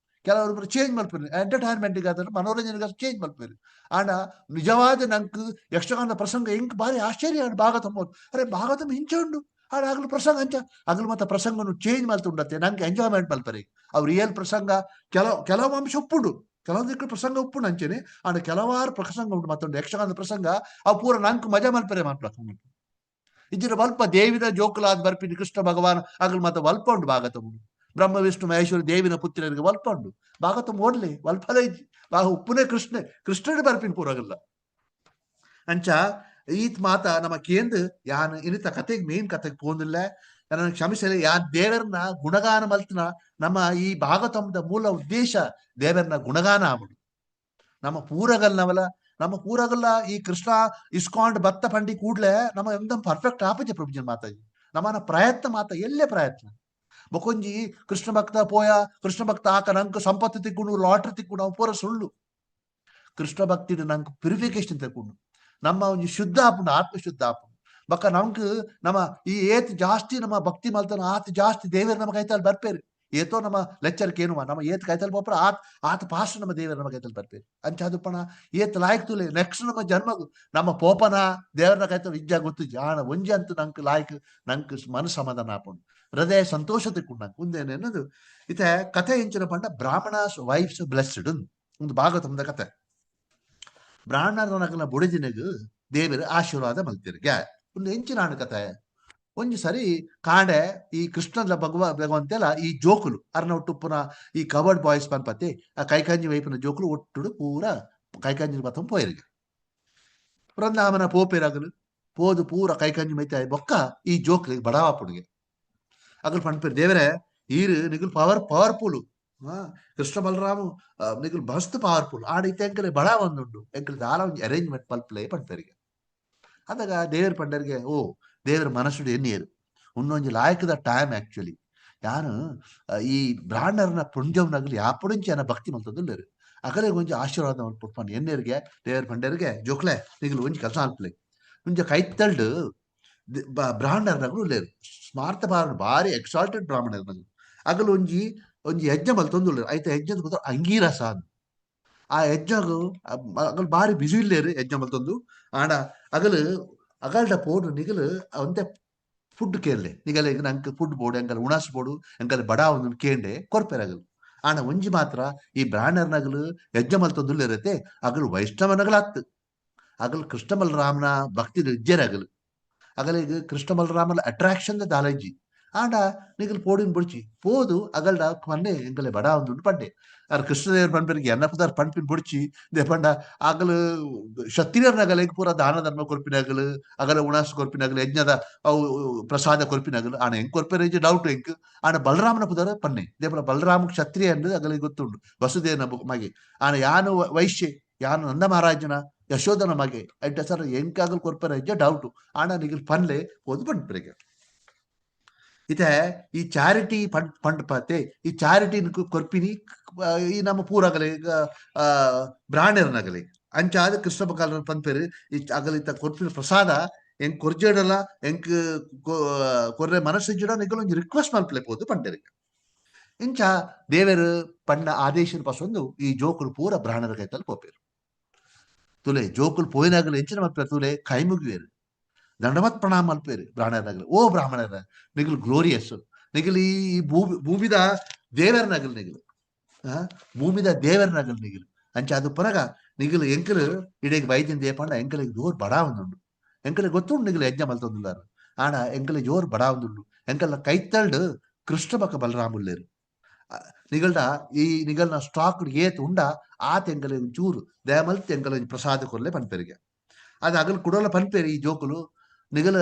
Speaker 1: ಕೆಲವರು ಚೇಂಜ್ ಮಲ್ಪೇರು ಎಂಟರ್ಟೈನ್ಮೆಂಟ್ಗೆ ಅದನ್ನು ಮನೋರಂಜನೆಗೆ ಚೇಂಜ್ ಮಲ್ಪೇರು ಆಂಡ ನಿಜವಾದ ನಂಗೆ ಯಕ್ಷಗಾನದ ಪ್ರಸಂಗ ಎಂಕ್ ಬಾರಿ ಆಶ್ಚರ್ಯ ಭಾಗವತ ಓದ್ ಅರೆ ಭಾಗವತ ಹಿಂಚೆ ಉಂಡು ಆಡ ಆಗಲು ಪ್ರಸಂಗ ಅಂಚ ಆಗಲು ಮತ್ತೆ ಪ್ರಸಂಗನು ಚೇಂಜ್ ಮಲ್ತುಂಡತ್ತೆ ನಂಗೆ ಎಂಜಾಯ್ಮೆಂಟ್ ಮಲ್ಪರೆ ಅವು ರಿಯಲ್ ಪ್ರಸಂಗ ಕೆಲವು ಅಂಶ ಒಪ್ಪುಂಡು ಕೆಲವೊಂದು ಪ್ರಸಂಗ ಉಪ್ಪುಂಡು ಅಂಚೆನೆ ಆಂಡ ಕೆಲವಾರು ಪ್ರಸಂಗ ಉಂಟು ಮತ್ತೊಂದು ಯಕ್ಷಗಾನದ ಪ್ರಸಂಗ ಅವು ಪೂರ ನಂಗೆ ಮಜಾ ಮಲ್ಪರೆ ಮಾಡ್ಬೇಕು ಇದ್ರ ವಲ್ಪ ದೇವಿನ ಜೋಕುಲಾದ ಬರ್ಪಿನಿ ಕೃಷ್ಣ ಭಗವಾನ್ ಆಗಲು ಮತ್ತೆ ವಲ್ಪ ಉಂಡು ಭಾಗವತ ಉಂಡು ಬ್ರಹ್ಮ ವಿಷ್ಣು ಮಹೇಶ್ವರಿ ದೇವಿನ ಪುತ್ರಿಯರಿಗೆ ವಲ್ಪ ಉಂಡು ಭಾಗವತ ಓಡ್ಲಿ ವಲ್ಪಲೇ ಇಜ್ಜಿ ಉಪ್ಪುನೇ ಕೃಷ್ಣನ ಬರ್ಪಿನ ಪೂರಗಲ್ಲ ಅಂಚ ಈತ್ ಮಾತ ನಮ್ಮ ಕೇಂದ್ರ ಯಾನ್ ಇನಿತ ಕತೆಗೆ ಮೇನ್ ಕತೆಗೆ ಪೋಂದಿಲ್ಲ ನನ್ನ ಕ್ಷಮಿಸಲಿ ಯಾನ್ ದೇವರನ್ನ ಗುಣಗಾನ ಮಲ್ತನ ನಮ್ಮ ಈ ಭಾಗವತದ ಮೂಲ ಉದ್ದೇಶ ದೇವರನ್ನ ಗುಣಗಾನ ಆಗುದು ನಮ್ಮ ಪೂರಗಲ್ಲ ಈ ಕೃಷ್ಣ ಇಸ್ಕಾಂಡ್ ಭತ್ತ ಪಂಡಿ ಕೂಡ್ಲೆ ನಮ್ಮ ಎಂದಂ ಪರ್ಫೆಕ್ಟ್ ಆಪಜೆ ಪ್ರಭುಜನ್ ಮಾತಾಜಿ ನಮ್ಮನ ಪ್ರಯತ್ನ ಮಾತ ಎಲ್ಲೇ ಪ್ರಯತ್ನ ಬೊಕೊಂಜಿ ಕೃಷ್ಣ ಭಕ್ತ ಆಕ ನಂಗೆ ಸಂಪತ್ತು ತಿಕ್ಕೊಂಡು ಲಾಟ್ರಿ ತಿಕ್ಕೊಂಡು ಅವು ಪೂರ ಸುಳ್ಳು ಕೃಷ್ಣ ಭಕ್ತಿ ನಂಗೆ ಪ್ಯೂರಿಫಿಕೇಶನ್ ತೆಕ್ಕೊಂಡು ನಮ್ಮ ಒಂಜಿ ಶುದ್ಧ ಆಪುಂಡು ಆತ್ಮ ಶುದ್ಧ ಆಪುಂಡು ಬೊಕ್ಕ ನಮ್ಗೆ ನಮ್ಮ ಈ ಏತ್ ಜಾಸ್ತಿ ನಮ್ಮ ಭಕ್ತಿ ಮಲ್ತನ ಆತ್ ಜಾಸ್ತಿ ದೇವರು ನಮ್ಮ ಕೈತಲ್ ಬರ್ಪೇರು ಏತೋ ನಮ್ಮ ಲೆಕ್ಚರ್ ಕೇನುವ ನಮ್ಮ ಏತ್ ಕೈತಲ್ ಬೋಪ್ರ ಆತ ಪಾಸ್ ನಮ್ಮ ದೇವರು ನಮ್ಮ ಕೈತಲ್ ಬರ್ಪೇರು ಅಂಚ ಅದುಪ್ಪಣ ಏತ್ ಲಾಯ್ಕ್ ತುಲೆ ನೆಕ್ಸ್ಟ್ ನಮ್ಮ ಜನ್ಮಗು ನಮ್ಮ ಪೋಪನ ದೇವರನ್ನ ಕೈತಲ್ ಇಜ್ಜ ಗೊತ್ತು ಜಾಣ ಒಂಜಿ ಅಂತೂ ನಂಗೆ ಲಾಯ್ಕ್ ನಂಗೆ ಮನಸ್ಸು ಸಮಾಧಾನ ಆಪುಂಡು ಹೃದಯ ಸಂತೋಷ ತಿಕ್ಕೊಂಡು ನಂಗೆ ಮುಂದೇನೆ ಅನ್ನೋದು ಇತ್ತೆ ಕಥೆ ಹೆಂಚಿನ ಪಂಡ ಬ್ರಾಹ್ಮಣಸ್ ವೈಫ್ಸ್ ಬ್ಲೆಸ್ಡ್ ಒಂದು ಭಾಗವತದ ಕತೆ ಬ್ರಾಹ್ಮಣರ ಬುಡಿದಿನಗು ದೇವರು ಆಶೀರ್ವಾದ ಮಲ್ತಿರ್ಗೆ ಒಂದು ಹೆಂಚಿನ ಕತೆ ಒಂಜಿ ಸರಿ ಕಾಂಡೆ ಈ ಕೃಷ್ಣದ ಭಗವಂತೆಲ್ಲ ಈ ಜೋಕುಲು ಅರ್ನ ಒಟ್ಟುಪ್ಪುನ ಈ ಕವರ್ಡ್ ಬಾಯ್ಸ್ ಪನ್ಪತ್ತೆ ಆ ಕೈಕಂಜಿ ವೈಪಿನ ಜೋಕುಲು ಒಟ್ಟುಡು ಪೂರ ಕೈಕಂಜಿ ಪತ್ತಂ ಪೋಯಿರ್ಗೆ ಬೃಂದಾವನ ಪೋಪೇರಾಗಲು ಪೋದು ಪೂರ ಕೈಕಂಜಿ ಮೈತ ಬೊಕ್ಕ ಈ ಜೋಕ್ಲಿಗೆ ಬಡಾವಾಪುಡಿಗೆ ಅಗಲ್ ಪನ್ಪೇರು ದೇವರೇ ಈರು ನಿಗುಲ್ ಪವರ್ಫುಲ್ ಕೃಷ್ಣ ಬಲರಾಮು ನಿಗುಲ್ ಮಸ್ತ್ ಪವರ್ಫುಲ್ ಆಡಿತ್ತೆ ಎಂಕಲೆ ಬಡ ಒಂದುಂಡು ಎಂಕಲೆ ದಾಲ ಒಂದು ಅರೇಂಜ್ಮೆಂಟ್ ಪಲ್ಪಲೇ ಪಂಪೇರಿಗೆ ಅದಾಗ ದೇವರ ಪಂಡರಿಗೆ ದೇವರ ಮನಸ್ಸುಡು ಎನ್ನಿಯರು ಇನ್ನೊಂದು ಲಾಯಕದ ಟೈಮ್ ಆಕ್ಚುಲಿ ಯಾನು ಈ ಬ್ರಾಹ್ಮಣರನ್ನ ಪುಂಜವನಾಗಲಿ ಯಾಪುಡಿಂಚಿ ಅನ್ನ ಭಕ್ತಿ ಮಲ್ತದಿಲ್ಲರು ಅಗಲೇ ಒಂಜಿ ಆಶೀರ್ವಾದ ಪುಟ್ಪನ್ ಎನ್ನೇರಿಗೆ ದೇವರ ಪಂಡರಿಗೆ ಜೋಕ್ಲೆ ನಿಗುಲು ಒಂಜಿ ಕೆಲಸ ಅನ್ಪಲೆ ಒಂಜ ಕೈತಲ್ಡು ಬ್ರಾಹ್ಮಣರನಗಳು ಲೇರು ಸ್ಮಾರ್ಥ ಭಾರಿ ಎಕ್ಸಾಲ್ಟೆಡ್ ಬ್ರಾಹ್ಮಣರನಗಳು ಅಗಲು ಒಂಜಿ ಯಜ್ಞ ಮಲ್ತೊಂದುಲ್ಲೇರು ಐತೆ ಯಜ್ಞದ ಗೊತ್ತ ಅಂಗೀರಸ ಅಂದ್ ಆ ಯಜ್ಞಗು ಅಗಲ್ ಬಾರಿ ಬಿಸಿ ಇಲ್ಲೇರು ಯಜ್ಞ ಮಲ್ತೊಂದು ಆಡ ಅಗಲ್ಡ ಪೋಡು ನಿಗಲು ಒಂತೆ ಫುಡ್ ಕೇಳಲೆ ನಿಗಲೆ ನಂಗೆ ಫುಡ್ ಬೋಡು ಎಂಕಲ್ ಉಣಾಸ್ ಬೋಡು ಎಂಕಲ್ ಬಡ ಒಂದು ಕೇಂಡೆ ಕೊರ್ಪೆರಗಲು ಆಣ ಒಂಜಿ ಮಾತ್ರ ಈ ಬ್ರಾಹ್ಮಣರ್ನಗಲು ಯಜ್ಞ ಮಲ್ತೊಂದುಲ್ಲೇರತ್ತೆ ಅಗಲು ವೈಷ್ಣವನಗಲಾತ್ ಅಗಲ್ ಕೃಷ್ಣ ಬಲರಾಮನ ಭಕ್ತಿ ಇಜ್ಜೆರಗಲು ಅಗಲಿಗೆ ಕೃಷ್ಣ ಬಲರಾಮನ ಅಟ್ರಾಕ್ಷನ್ ದಾಲಜ್ಜಿ ಆಂಡ ನಿಗಲ್ ಪೋಡಿನ ಬುಡ್ಚಿ ಪೋದು ಅಗಲ್ಡ ಪನ್ನೆ ಎಂಕಲೆ ಬಡ ಒಂದು ಪಂಡೆ ar ಕೃಷ್ಣದೇವರ ಪನ್ಪೆರಿಗೆ ಎನ್ನ ಪುದಾರ್ ಪನ್ಪಿನ ಬುಡ್ಚಿ ದೇಪಂಡ ಆಗಲು ಕ್ಷತ್ರಿಯರ್ನಗಲಿಗೆ ಪೂರ ದಾನ ಧರ್ಮ ಕೊರ್ಪಿನಗಲು ಅಗಲ ಉಣಾಸ್ ಕೊರ್ಪಿನಗಲು ಯಜ್ಞದ ಅವು ಪ್ರಸಾದ ಕೊರ್ಪಿನಗಲು ಆಣ ಹೆಂಗ್ ಕೊರ್ಪೆರ ಡೌಟ್ ಹೆಂಗ್ ಆಣ ಬಲರಾಮನ ಪುದಾರ ಪನ್ನೆ ದೇಪಂಡ ಬಲರಾಮ ಕ್ಷತ್ರಿಯ ಅಂದು ಅಗಲಿಗೆ ಗೊತ್ತುಂಡು ವಸುದೇವನ ಮಗೆ ಆಣ ಯಾನು ವೈಶ್ಯ ಯಾನು ನಂದ ಮಹಾರಾಜನ ಯಶೋಧನ ಮಗೆ ಐಟ ಸರ್ ಎಂಕಾಗಲ್ ಕೊರ್ಪೆರ ಇಜ್ಜ ಡೌಟು ಆಣ ನಿಗಲ್ ಪನ್ಲೆ ಓದು ಪನ್ಪೆರಿಗೆ ಇತೆ ಈ ಚಾರಿಟಿ ಪಂಡ್ ಪತ್ತೆ ಈ ಚಾರಿಟಿ ಕೊರ್ಪಿನಿ ಈ ನಮ್ಮ ಪೂರಗಲೆ ಬ್ರಾಹ್ಮಣರನಗಲಿ ಅಂಚಾದ ಕೃಷ್ಣ ಬಕಾಲ ಪನ್ಪೇರು ಈ ಅಗಲಿತ ಕೊರ್ಪಿನ ಪ್ರಸಾದ ಎಂಕ್ ಕೊರ್ಜೇಡಲ್ಲ ಎಂಕ್ ಕೊರ್ರೆ ಮನಸ್ಸಿಜ್ಜಡ ನಿಗಲೊಂದು ರಿಕ್ವೆಸ್ಟ್ ಮಲ್ಪಲೇಪೋದು ಪಂಟೇರಿ ಇಂಚ ದೇವರು ಪಂಡ ಆದೇಶನ ಪಸೊಂದು ಈ ಜೋಕುಲು ಪೂರ ಬ್ರಾಹ್ಮಣರ ಕೈತಲ್ಲಿ ಪೋಪೇರು ತುಲೆ ಜೋಕುಲು ಪೋಯಿನಾಗಲು ಎಂಚಿನ ಮಲ್ಪೇರು ತುಲೆ ಕೈ ಮುಗಿವೇರು ದಂಡಮತ್ ಪ್ರಣಾಮ ಮಲ್ಪೇರು ಬ್ರಾಹ್ಮಣರಾಗಲಿ ಓ ಬ್ರಾಹ್ಮಣರ ನಿಗಲು ಗ್ಲೋರಿಯಸ್ ನಿಗಲು ಈ ಭೂಮಿದ ದೇವರನಾಗಲು ನಿಗಲು ಭೂಮಿದ ದೇವರನಾಗಲು ನಿಗಲು ಅಂಚ ಅದು ಪನಗ ನಿಗಲು ಎಂಕಲು ಇಡೀಗೆ ವೈದ್ಯನ್ ದೇಪಂಡ ಎಂಕಲಿಗೆ ಜೋರ್ ಬಡಾ ಒಂದುಂಡು ಎಂಕಲಿಗೆ ಗೊತ್ತುಂಡು ನಿಗಲು ಯಜ್ಞ ಮಲ್ತೊಂದುಲ್ಲಾರು ಆಡ ಎಂಕಲಿಗೆ ಜೋರ್ ಬಡಾ ಒಂದುಂಡು ಎಂಕಲ್ನ ಕೈತಲ್ಡು ಕೃಷ್ಣ ಬಕ ಬಲರಾಮುಲ್ಲೇರು ನಿಗಲ್ಡ ಈ ನಿಗಲ್ನ ಸ್ಟಾಕ್ ಏತ್ ಉಂಡ ಆತ ಎಂಕಲೆ ಚೂರು ದಯಮಲ್ತ್ ಎಂಕಲ ಪ್ರಸಾದ ಕೊರ್ಲೆ ಪನ್ಪೇರಿಗೆ ಅದು ಅಗಲ್ ಕುಡೋಲ ಪನ್ಪೇರಿ ಈ ಜೋಕುಲು ನಿಗಲ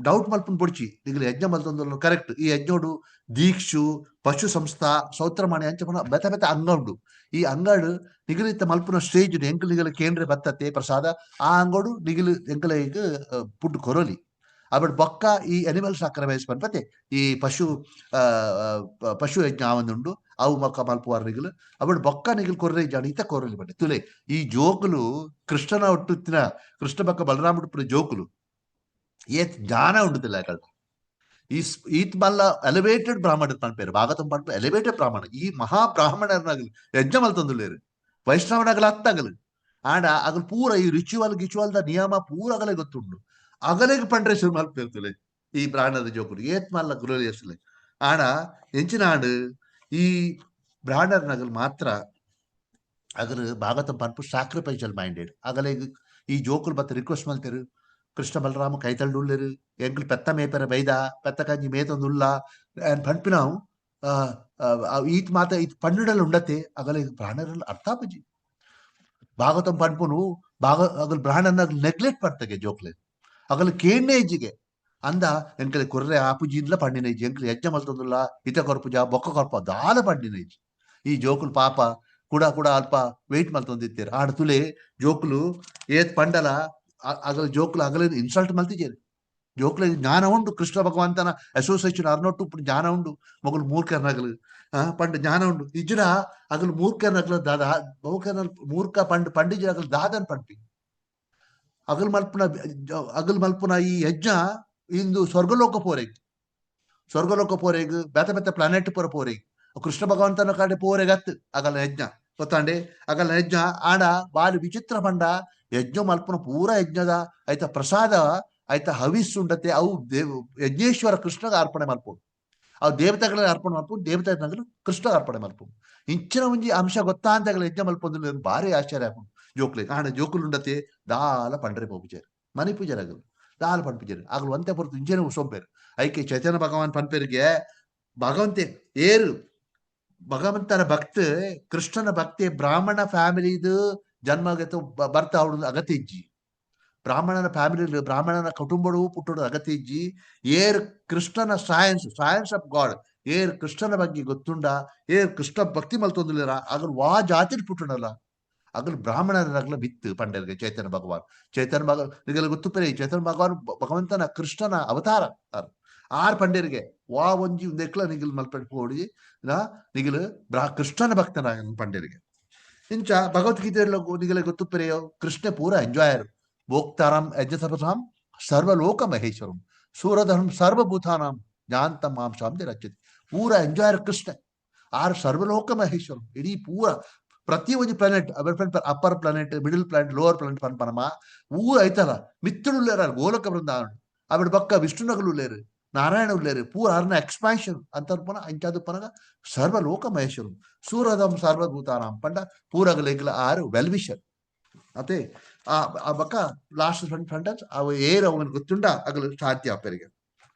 Speaker 1: ಡೌಟ್ ಮಲ್ಪನ್ ಪೊಡ್ಚಿ ನಿಗಲ ಯಜ್ಞ ಮಲ್ತೊಂದು ಕರೆಕ್ಟ್ ಈ ಯಜ್ಞೋಡು ದೀಕ್ಷು ಪಶು ಸಂಸ್ಥಾ ಸೌತ್ರಮಾಣಿ ಅಂಚ ಬೆತ ಬೆತ ಅಂಗಡು ಈ ಅಂಗಡು ನಿಗಲಿತ ಮಲ್ಪುನ ಸ್ಟೇಜ್ ಎಂಕಲ್ ನಿಗಲ ಕೇಂದ್ರ ಬತ್ತತೆ ಪ್ರಸಾದ ಆ ಅಂಗೋಡು ನಿಗಲು ಎಂಕಲ ಈಗ ಪುಟ್ಟು ಕೊರೋಲಿ ಅಬಡ್ ಬೊಕ್ಕ ಈ ಅನಿಮಲ್ ಸಾಕ್ರಿಫೈಸ್ ಪನ್ಪತೆ ಈ ಪಶು ಯಜ್ಞ ಆವಂದುಂಡು ಅವು ಮೊಕ್ಕ ಮಲ್ಪುವಾರ ನಿಗಲು ಅಬಡ್ ಬೊಕ್ಕ ನಿಗಲು ಕೊರ್ರೆ ಜಾಡಿ ಇತ ಕೊರಲಿ ಬಟ್ಟೆ ತುಲೆ ಈ ಜೋಕುಲು ಕೃಷ್ಣನ ಒಟ್ಟುತ್ತಿನ ಕೃಷ್ಣ ಬಕ್ಕ ಬಲರಾಮುಡು ಜೋಕುಲು ಏತ್ ಜ್ಞಾನ ಉಂಡುದಿಲ್ಲ ಯಾಕಂಡ ಈತ್ ಮಲ್ಲ ಎಲಿವೇಟೆಡ್ ಬ್ರಾಹ್ಮಣ ಪನ್ಪೇರು ಭಾಗವತಂ ಪನ್ಪ ಎಲಿವೇಟೆಡ್ ಬ್ರಾಹ್ಮಣ ಈ ಮಹಾ ಬ್ರಾಹ್ಮಣರ್ನಾಗಲು ಯಜ್ಞ ಮಲ್ತೊಂದುಲ್ಲೇರು ವೈಷ್ಣವನಾಗಲು ಅತ್ತಾಗಲು ಆಂಡ ಅಗಲು ಪೂರ ಈ ರಿಚುವಲ್ದ ನಿಯಮ ಪೂರ ಅಗಲೆ ಗೊತ್ತುಂಡು ಅಗಲೆಗೆ ಪಂಡ್ರೆ ಶುರು ಮಲ್ಪೇರ್ತಲೆ ಈ ಬ್ರಾಹ್ಮಣದ ಜೋಕುಲು ಏತ್ ಮಲ್ಲ ಗುರುಲಿಯಸ್ಲೆ ಆಂಡ ಎಂಚಿನ ಆಂಡು ಈ ಬ್ರಾಹ್ಮಣರ್ನಾಗಲು ಮಾತ್ರ ಅಗಲು ಭಾಗವತಂ ಪನ್ಪು ಸಾಕ್ರಿಫೈಸಲ್ ಮೈಂಡೆಡ್ ಅಗಲೆಗೆ ಈ ಜೋಕುಲು ಬತ್ತ ರಿಕ್ವೆಸ್ಟ್ ಮಲ್ತೇರು ಕೃಷ್ಣ ಬಲರಾಮ ಕೈತಲ್ಡುಲ್ಲೇರು ಎಂಕಲ್ ಪೆತ್ತ ಮೇಪೆರ ಬೈದ ಪೆತ್ತ ಕಂಜಿ ಮೇತೊಂದುಲ್ಲ ಪನ್ಪಿನಾವು ಈತ್ ಮಾತ ಈತ್ ಪನ್ನುಡಲ್ ಉಂಡತೆ ಅಗಲ ಬ್ರಾಹ್ಮಣರಲ್ಲಿ ಅರ್ಥಾಪಜಿ ಭಾಗವತಂ ಪನ್ಪುನು ಅಗಲ್ ಬ್ರಾಹ್ಮಣನ ನೆಗ್ಲೆಕ್ಟ್ ಪಡ್ತಗೆ ಜೋಕ್ಲೆ ಅಗಲ್ ಕೇಣ್ಣೇಜಿಗೆ ಅಂದ ಎಂಕಲೆ ಕೊರ್ರೆ ಆಪುಜಿಂದ್ಲ ಪಂಡಿನೇಜಿ ಎಂಕಲ್ ಯಜ್ಞ ಮಲ್ತೊಂದುಲ್ಲ ಇತ ಕೊರ್ಪುಜ ಬೊಕ್ಕ ಕೊರ್ಪ ದಾಲ ಪಂಡಿನೇಜಿ ಈ ಜೋಕುಲು ಪಾಪ ಕೂಡ ಅಲ್ಪ ವೆಯ್ಟ್ ಮಲ್ತೊಂದಿತ್ತೇರು ಆಡ ತುಲೆ ಜೋಕುಲು ಏತ್ ಪಂಡಲ ಅಗಲ ಜೋಕುಲು ಅಗಲ ಇನ್ಸಲ್ಟ್ ಮಲ್ತಿಜೇರು ಜೋಕುಲ ಜ್ಞಾನ ಉಂಡು ಕೃಷ್ಣ ಭಗವಂತನ ಅಸೋಸಿಯೇಷನ್ ಅರ್ನೊಟ್ಟು ಜ್ಞಾನ ಉಂಡು ಮಗಳು ಮೂರ್ಖರ್ನಗಲು ಪಂಡ ಜ್ಞಾನ ಉಂಡು ಇಜ್ರ ಅಗಲು ಮೂರ್ಖರ್ನಗಲು ದಾದ ಬಹುಕರ್ನ ಮೂರ್ಖ ಪಂಡಿಜ ಅಗಲು ದಾದನ್ ಪಂಪಿ ಅಗಲ್ ಮಲ್ಪುನ ಈ ಯಜ್ಞ ಇಂದು ಸ್ವರ್ಗಲೋಕ ಪೋರೆಗ್ ಬೆತ್ತ ಬೆತ್ತ ಪ್ಲಾನೆಟ್ ಪೋರೆಗ್ ಕೃಷ್ಣ ಭಗವಂತನ ಕಡೆ ಪೋರೆಗತ್ತು ಅಗಲ ಯಜ್ಞ ಗೊತ್ತಾಂಡೆ ಅಗಲ ಯಜ್ಞ ಆಡ ಬಾರಿ ವಿಚಿತ್ರ ಪಂಡ ಯಜ್ಞ ಮಲ್ಪುನ ಪೂರ ಯಜ್ಞದ ಆಯ್ತ ಪ್ರಸಾದ ಆಯ್ತ ಹವಿಸ್ಸುಂಡತೆ ಅವು ಯಜ್ಞೇಶ್ವರ ಕೃಷ್ಣಗ ಅರ್ಪಣೆ ಮಲ್ಪುಡು ಅವು ದೇವತೆಗಳ ಅರ್ಪಣೆ ಮಲ್ಪುಡು ದೇವತೆಗಳ ಕೃಷ್ಣಗ ಅರ್ಪಣೆ ಮಲ್ಪುಡು ಇಂಚಿನ ಒಂಜಿ ಅಂಶ ಗೊತ್ತಾಂತಗಳ ಯಜ್ಞ ಮಲ್ಪೊಂದು ಭಾರಿ ಆಶ್ಚರ್ಯ ಆಪುಂಡು ಜೋಕ್ಲೆ ಆಂಡ ಜೋಕುಲುಂಡತೆ ದಾಲ ಪಂಡ್ರೆ ಪೋಪುಜೇರು ಮನಿ ಪೂಜಾರಗಲು ದಾಲ ಪನ್ಪುಜೇರು ಆಗಲು ಒಂತೆ ಪೊರ್ತು ಇಂಜೆನೆ ಸೊಂಪೇರು ಐಕೆ ಚೈತನ್ಯ ಭಗವಾನ್ ಪನ್ಪೇರಿಗೆ ಭಗವಂತೆ ಏರು ಭಗವಂತನ ಭಕ್ತ ಕೃಷ್ಣನ ಭಕ್ತಿ ಬ್ರಾಹ್ಮಣ ಫ್ಯಾಮಿಲಿದು ಜನ್ಮಗತ ಬರ್ತ ಅವಡು ಅಗತ್ಯ ಇಜ್ಜಿ ಬ್ರಾಹ್ಮಣನ ಫ್ಯಾಮಿಲಿ ಬ್ರಾಹ್ಮಣನ ಕುಟುಂಬಡು ಪುಟ್ಟೋಡು ಅಗತ್ಯ ಇಜ್ಜಿ ಏರ್ ಕೃಷ್ಣನ ಸೈನ್ಸ್ ಆಫ್ ಗಾಡ್ ಏರ್ ಕೃಷ್ಣನ ಬಗ್ಗೆ ಗೊತ್ತುಂಡ ಏರ್ ಕೃಷ್ಣ ಭಕ್ತಿ ಮಲ್ತೊಂದುಲ್ಲೇರ ಆಗಲು ವಾ ಜಾತಿ ಪುಟ್ಟುಂಡಲ್ಲ ಅಗಲು ಬ್ರಾಹ್ಮಣರಾಗಲ ಬಿತ್ತು ಪಂಡರಿಗೆ ಚೈತನ್ಯ ಭಗವಾನ್ ನಿಗಲು ಗೊತ್ತು ಪೇರಿ ಚೈತನ್ಯ ಭಗವಾನ್ ಭಗವಂತನ ಕೃಷ್ಣನ ಅವತಾರ ಆರ್ ಪಂಡರಿಗೆ ವಾ ಒಂಜಿ ಒಂದೆಕ್ಲ ನಿಗಲು ಮಲ್ಪಟ್ಟು ಪೋಡಿ ನಿಗಲು ಕೃಷ್ಣನ ಭಕ್ತನ ಪಂಡರಿಗೆ ಇಂಚ ಭಗವದ್ಗೀತೆಯಲ್ಲಿ ನಿಗಲೆ ಗೊತ್ತು ಪೇರೆಯೋ ಕೃಷ್ಣ ಪೂರ ಎಂಜಾಯರ್ ಭೋಕ್ತಾರಾಮ್ ಯಜ್ಞಸಪಸಾಂ ಸರ್ವಲೋಕ ಮಹೇಶ್ವರಂ ಸೂರಧರ್ಮ ಸರ್ವಭೂತಾನಾಂ ಜ್ಞಾಂತ ಮಾಂಸಾಂ ರಚ್ಯತೆ ಪೂರ ಎಂಜಾಯರ್ ಕೃಷ್ಣ ಆರ್ ಸರ್ವಲೋಕ ಮಹೇಶ್ವರಂ ಇಡೀ ಪೂರ ಪ್ರತಿ ಒಂದು planet upper planet middle planet lower planet ಪನ್ಪನಮ ಊರ ಐತಲ್ಲ ಮಿತ್ತುಳುಲ್ಲೇರ ಗೋಲಕ ಬೃಂದಾವನ ಅವಡ್ ಬಕ್ಕ ವಿಷ್ಣುನಗಲು ಉಲ್ಲೇರು ನಾರಾಯಣ ಉಲ್ಲೇರು ಪೂರ ಅರ್ನ ಎಕ್ಸ್ಪಾನ್ಷನ್ ಅಂತ ಪನ ಅಂಚಾದು ಪನಗ ಸರ್ವಲೋಕ ಮಹೇಶ್ವರಂ ಸೂರಧಂ ಸರ್ವಭೂತಾನಾಂ ಪಂಡ ಪೂರಗಲೆಗ್ಲ ಆರು ವೆಲ್ವಿಷರ್ ಅದೇ ಆ ಬಕ್ಕ ಲಾಸ್ಟ್ ಫ್ರಂಟನ್ಸ್ ಅವು ಏರು ಅವನ್ ಗೊತ್ತುಂಡ ಅಗಲು ಸಾಧ್ಯ ಅಪ್ಪರಿಗೆ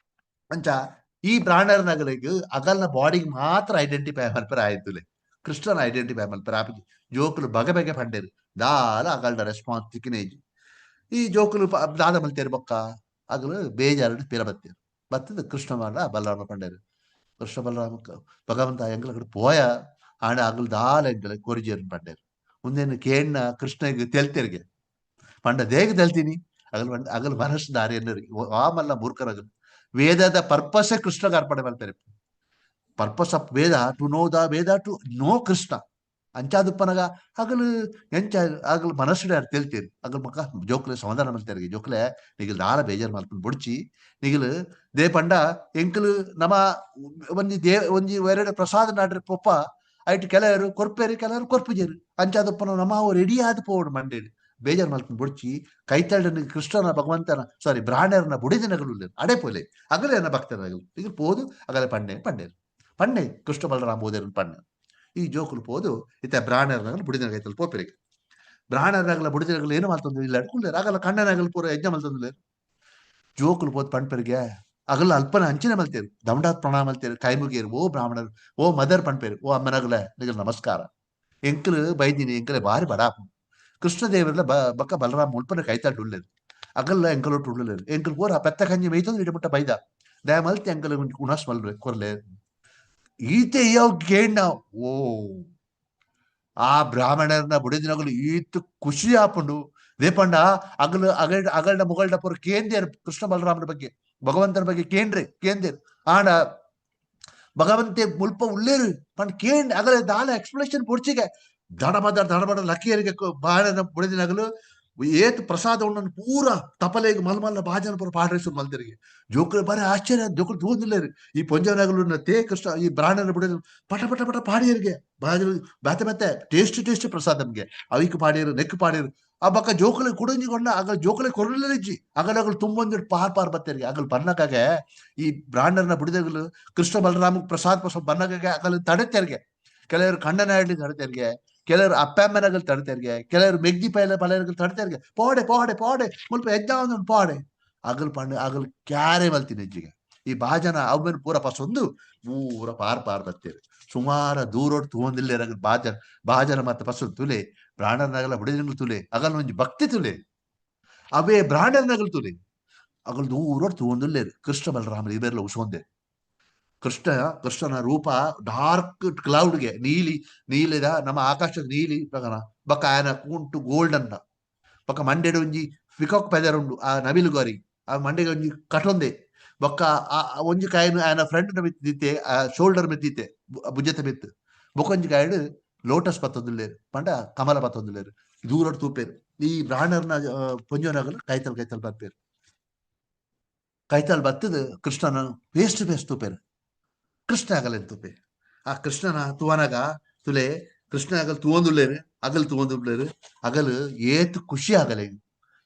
Speaker 1: ಅಂಚ ಈ ಬ್ರಾಹ್ಮಣರ್ನಗಲಿಗೆ ಅಗಲ್ನ ಬಾಡಿಗೆ ಮಾತ್ರ ಐಡೆಂಟಿಫೈ ಮಲ್ಪರ ಆಯ್ತುಲೆ ಕೃಷ್ಣನ ಐಡೆಂಟಿಫೈ ಮಲ್ಪರ ಆಪಿ ಜೋಕುಲು ಬಗೆ ಪಂಡೇರು ದಾಲ ಅಗಲ್ನ ರೆಸ್ಪಾನ್ಸ್ ತಿಕ್ಕಿನೇಜಿ ಈ ಜೋಕುಲು ದಾದ ಮಲ್ತೇರು ಬೊಕ್ಕ ಅಗಲು ಬೇಜಾರು ಪಿರ ಬತ್ತದ ಕೃಷ್ಣ ಮಾಡ ಬಲರಾಮ ಪಂಡೇರು ಕೃಷ್ಣ ಬಲರಾಮ ಭಗವಂತ ಎಂಗ್ಲ ಪೋಯ ಆಂಡ ಅಗಲು ದಾಲ ಎಂಗ್ಲ ಕೊರಿಜೇರು ಪಂಡೇರು ಮುಂದೇನು ಕೇಣ್ಣ ಕೃಷ್ಣಗೆ ತೆಲ್ತೆರಿಗೆ ಪಂಡ ದೇಗ ತೆಲ್ತೀನಿ ಅಗಲು ಮನಸ್ಸು ದಾರಿ ಎನ್ನರಿಗೆ ಆ ಮಲ್ಲ ಮೂರ್ಖರಗಲು ವೇದದ ಪರ್ಪಸ್ ಕೃಷ್ಣಗೆ ಅರ್ಪಣೆ ಮಾಡ್ತಾರೆ purpose of Veda to know the Veda to know Krishna ಅಂಚಾದುಪ್ಪನಗ ಹಗಲು ಎಂಚ ಆಗಲು ಮನಸ್ಸುಡೆ ತೇಲ್ತೀರಿ ಅಗಲ್ ಮಕ್ಕ ಜೋಕ್ಲೆ ಸಮಾಧಾನ ಮಲ್ತಾರಿಗೆ ಜೋಕ್ಲೆ ನಿಗಲ್ ದಾರ ಬೇಜಾರು ಮಾಡ್ಕೊಂಡು ಬುಡ್ಚಿ ನಿಗಲ್ ದೇ ಪಂಡ ಎಂಕಲು ನಮ ಒಂಜಿ ಎರಡೆ ಪ್ರಸಾದ ನಾಡ್ರಿ ಪೊಪ್ಪ ಐಟ್ ಕೆಲವರು ಕೊರ್ಪೇರಿ ಕೆಲವರು ಕೊರ್ಪುಜೇರು ಅಂಚಾದುಪ್ಪನ ನಮ ರೆಡಿ ಆದ ಪೋಡು ಮಂಡೇಡಿ ಬೇಜಾರು ಮಾಡ್ಕೊಂಡು ಬುಡ್ಚಿ ಕೈತಲ್ಡ ಕೃಷ್ಣನ ಭಗವಂತನ ಸಾರಿ ಬ್ರಾಹ್ಮಣರನ್ನ ಬುಡಿದಿನಗಳು ಅಡೆ ಪೋಲೆ ಅಗಲೇನ ಭಕ್ತರಾಗಲು ಈಗ ಪೋದು ಅಗಲೆ ಪಂಡೆ ಕೃಷ್ಣ ಬಲರಾಮ ಬೋದೇರನ್ ಪಂಡೆ ಈ ಜೋಕುಲು ಪೋದು ಇತ್ತ ಬ್ರಾಹ್ಮಣರನ್ನ ಬುಡಿದಿನ ಕೈತಲ್ ಪೋಪಿರಿಗೆ ಬ್ರಾಹ್ಮಣರಾಗಲ ಬುಡಿದಿನಗಳು ಏನು ಮಾಡ್ತಂದ್ರೆ ಇಲ್ಲ ಅಡ್ಕೊಂಡ್ಲೇರು ಆಗಲ್ಲ ಕಣ್ಣನಾಗಲು ಪೂರ ಯಜ್ಞ ಮಲ್ತಂದ್ಲೇರು ಜೋಕುಲು ಪೋದು ಪಣ್ಪೇರಿಗೆ ಅಗಲ ಅಲ್ಪನ ಹಂಚಿನ ಮಲ್ತೇರು ದಮಡಾತ್ ಪ್ರಣಾಮ ಮಲ್ತೇರು ಕೈ ಮುಗಿಯರು ಓ ಬ್ರಾಹ್ಮಣರು ಓ ಮದರ್ ಪಣ್ಪೇರು ಓ ಅಮ್ಮನಗಲ ನಿಗಲ್ ನಮಸ್ಕಾರ ಎಂಕಲು ಬೈದಿನಿ ಎಂಕಲೆ ಬಾರಿ ಬಡಾಪು ಕೃಷ್ಣದೇವರೆಲ್ಲ ಬಕ್ಕ ಬಲರಾಮ ಮುಲ್ಪನ ಕೈತಾಡು ಉಳ್ಳೇರು ಅಗಲ್ಲ ಎಂಕಲೊಟ್ಟು ಉಳ್ಳಲೇರು ಎಂಕಲ್ ಪೂರ ಪೆತ್ತ ಕಂಜಿ ಮೈತಂದು ಇಡಮುಟ್ಟ ಬೈದ ದಯ ಮಲ್ತಿ ಎಂಕಲ್ ಉಣಸ್ ಮಲ್ರೆ ಕೊರ್ಲೆ ಈತೆ ಯಾವ ಕೇಂಡ ಓ ಆ ಬ್ರಾಹ್ಮಣರನ್ನ ಬುಡಿದಿನಗಲು ಈತು ಖುಷಿ ಆಪುಂಡು ರೇಪಂಡ ಅಗಲ್ಡ ಮುಗಲ್ಡ ಪೂರ ಕೇಂದ್ರೇರು ಕೃಷ್ಣ ಬಲರಾಮನ ಬಗ್ಗೆ ಭಗವಂತನ ಬಗ್ಗೆ ಕೇಂದ್ರೇರು ಆಂಡ ಭಗವಂತೆ ಮುಲ್ಪ ಉಳ್ಳೇರು ಪಂಡ್ ಕೇಂದ್ರ ಅಗಲ ದಾಲ ಎಕ್ಸ್ಪ್ಲನೇಷನ್ ಪುಡ್ಚಿಗೆ ದಡಬಡ ಲಕ್ಕಿಯರಿಗೆ ಬಾಳನ ಬುಡಿದಿನಗಲು ಏತ್ ಪ್ರಸಾದ ಉಂಡನ್ನು ಪೂರ ತಪಲೆಗೆ ಮಲ್ಮಲ್ಲ ಬಾಜನ ಪೂರ ಪಾಡ್ರೇಶ್ವರ ಮಲ್ದರಿಗೆ ಜೋಕುಲು ಬಾರಿ ಆಶ್ಚರ್ಯ ಜೋಕುಲು ತೂದಿಲ್ಲೇರು ಈ ಪೊಂಜನಗಲು ತೇ ಕೃಷ್ಣ ಈ ಬ್ರಾಹ್ಮಣನ ಬುಡಿದ ಪಟ ಪಾಡಿಯರಿಗೆ ಬಾಜನ ಮತ್ತೆ ಟೇಸ್ಟ್ ಪ್ರಸಾದ ನಮ್ಗೆ ಅವಿಕ್ ಪಾಡಿಯರು ನೆಕ್ ಪಾಡಿಯರು ಆ ಬಕ್ಕ ಜೋಕುಲೆ ಕುಡಂಜಿಕೊಂಡ ಅಗಲ್ ಜೋಕುಲೆ ಕೊರಲಿಜ್ಜಿ ಅಗಲಗಲು ತುಂಬೊಂದಿಟ್ಟು ಪಾರ್ ಬತ್ತೇರಿಗೆ ಅಗಲ್ ಬನ್ನಕಾಗೆ ಈ ಬ್ರಾಹ್ಮಣರನ್ನ ಬುಡಿದಗಲು ಕೃಷ್ಣ ಬಲರಾಮ ಪ್ರಸಾದ ಬನ್ನಕಾಗೆ ಅಗಲ್ ತಡೆತೇರಿಗೆ ಕೆಲವರು ಕಣ್ಣನಾಡ್ಲಿ ತಡೆತೇರಿಗೆ ಕೆಲವರು ಅಪ್ಪಮ್ಮನಗಲ್ ತಡ್ತೇರ್ಗೆ ಕೆಲವರು ಮೆಗ್ದಿ ಪಲೆಗಳು ತಡ್ತೇರ್ಗೆ ಪೋಡೆ ಮುಲ್ಪ ಯಜ್ಞ ಪಾಡೆ ಅಗಲ್ ಪಂಡ ಅಗಲ್ ಕ್ಯಾರೆ ಮಲ್ತೀನಿ ಹೆಜ್ಜಿಗೆ ಈ ಬಾಜನ ಅವನ್ ಪೂರ ಪಸೊಂದು ಪೂರ ಪಾರ್ ಬರ್ತೇವೆ ಸುಮಾರ ದೂರೋಡ್ ತೂಂದಿಲ್ಲ ಬಾಜನ ಮತ್ತೆ ಪಸೊಂದು ತುಲೆ ಬ್ರಾಹ್ಮಣನಗಲ ಬುಡಿದಂಗ್ಲು ತುಲೆ ಅಗಲ್ ಒಂಜಿ ಭಕ್ತಿ ತುಲೆ ಅವೇ ಬ್ರಾಹ್ಮಣನಗಲ್ ತುಲೆ ಅಗಲ್ ದೂರೋಡ್ ತೂಂದಿಲ್ಲೇರು ಕೃಷ್ಣ ಬಲರಾಮ ಇವೆಲ್ಲ ಉಸೊಂದೆ ಕೃಷ್ಣನ ರೂಪ ಡಾರ್ಕ್ ಕ್ಲೌಡ್ಗೆ ನೀಲಿದ ನಮ್ಮ ಆಕಾಶದ ನೀಲಿ ಪ್ರಕಾರ ಬಕ್ಕ ಆಯನ ಕೂಂಟು ಗೋಲ್ಡನ್ ಬಕ್ಕ ಮಂಡೆಡು ಒಂಜಿ ಫಿಕಾಕ್ ಪೆದರ್ ಉಂಡು ಆ ನವಿಲು ಗೋರಿ ಆ ಮಂಡೆಗೆ ಒಂಜಿ ಕಟೊಂದೆ ಬೊಕ್ಕ ಒಂಜಿ ಕಾಯಿನ ಆಯನ ಫ್ರಂಟ್ ಮಿತ್ತಿತ್ತೆ ಆ ಶೋಲ್ಡರ್ ಮಿತ್ತಿತ್ತೆ ಭುಜತೆ ಮಿತ್ತು ಬೊಕೊಂಜಿ ಕಾಯಿಡು ಲೋಟಸ್ ಪತ್ತೊಂದುಲ್ಲೇರು ಪಂಡ ಕಮಲ ಪತ್ತೊಂದುಲ್ಲೇರು ದೂರ ತೂಪೇರು ಈ ಬ್ರಾಹ್ಮಣರ್ನ ಪೊಂಜೋನಗಲು ಕೈತಲ್ ಬರ್ಪೇರು ಕೈತಲ್ ಬತ್ತದ ಕೃಷ್ಣನ ಪೇಸ್ಟ್ ತೂಪೇರು ಕೃಷ್ಣ ಆಗಲೆಂತುಪೆ ಆ ಕೃಷ್ಣನ ತುವನಗ ತುಲೆ ಕೃಷ್ಣ ಆಗಲ್ ತೂವೊಂದುಲ್ಲೇರು ಅಗಲು ಏತು ಖುಷಿ ಆಗಲೆ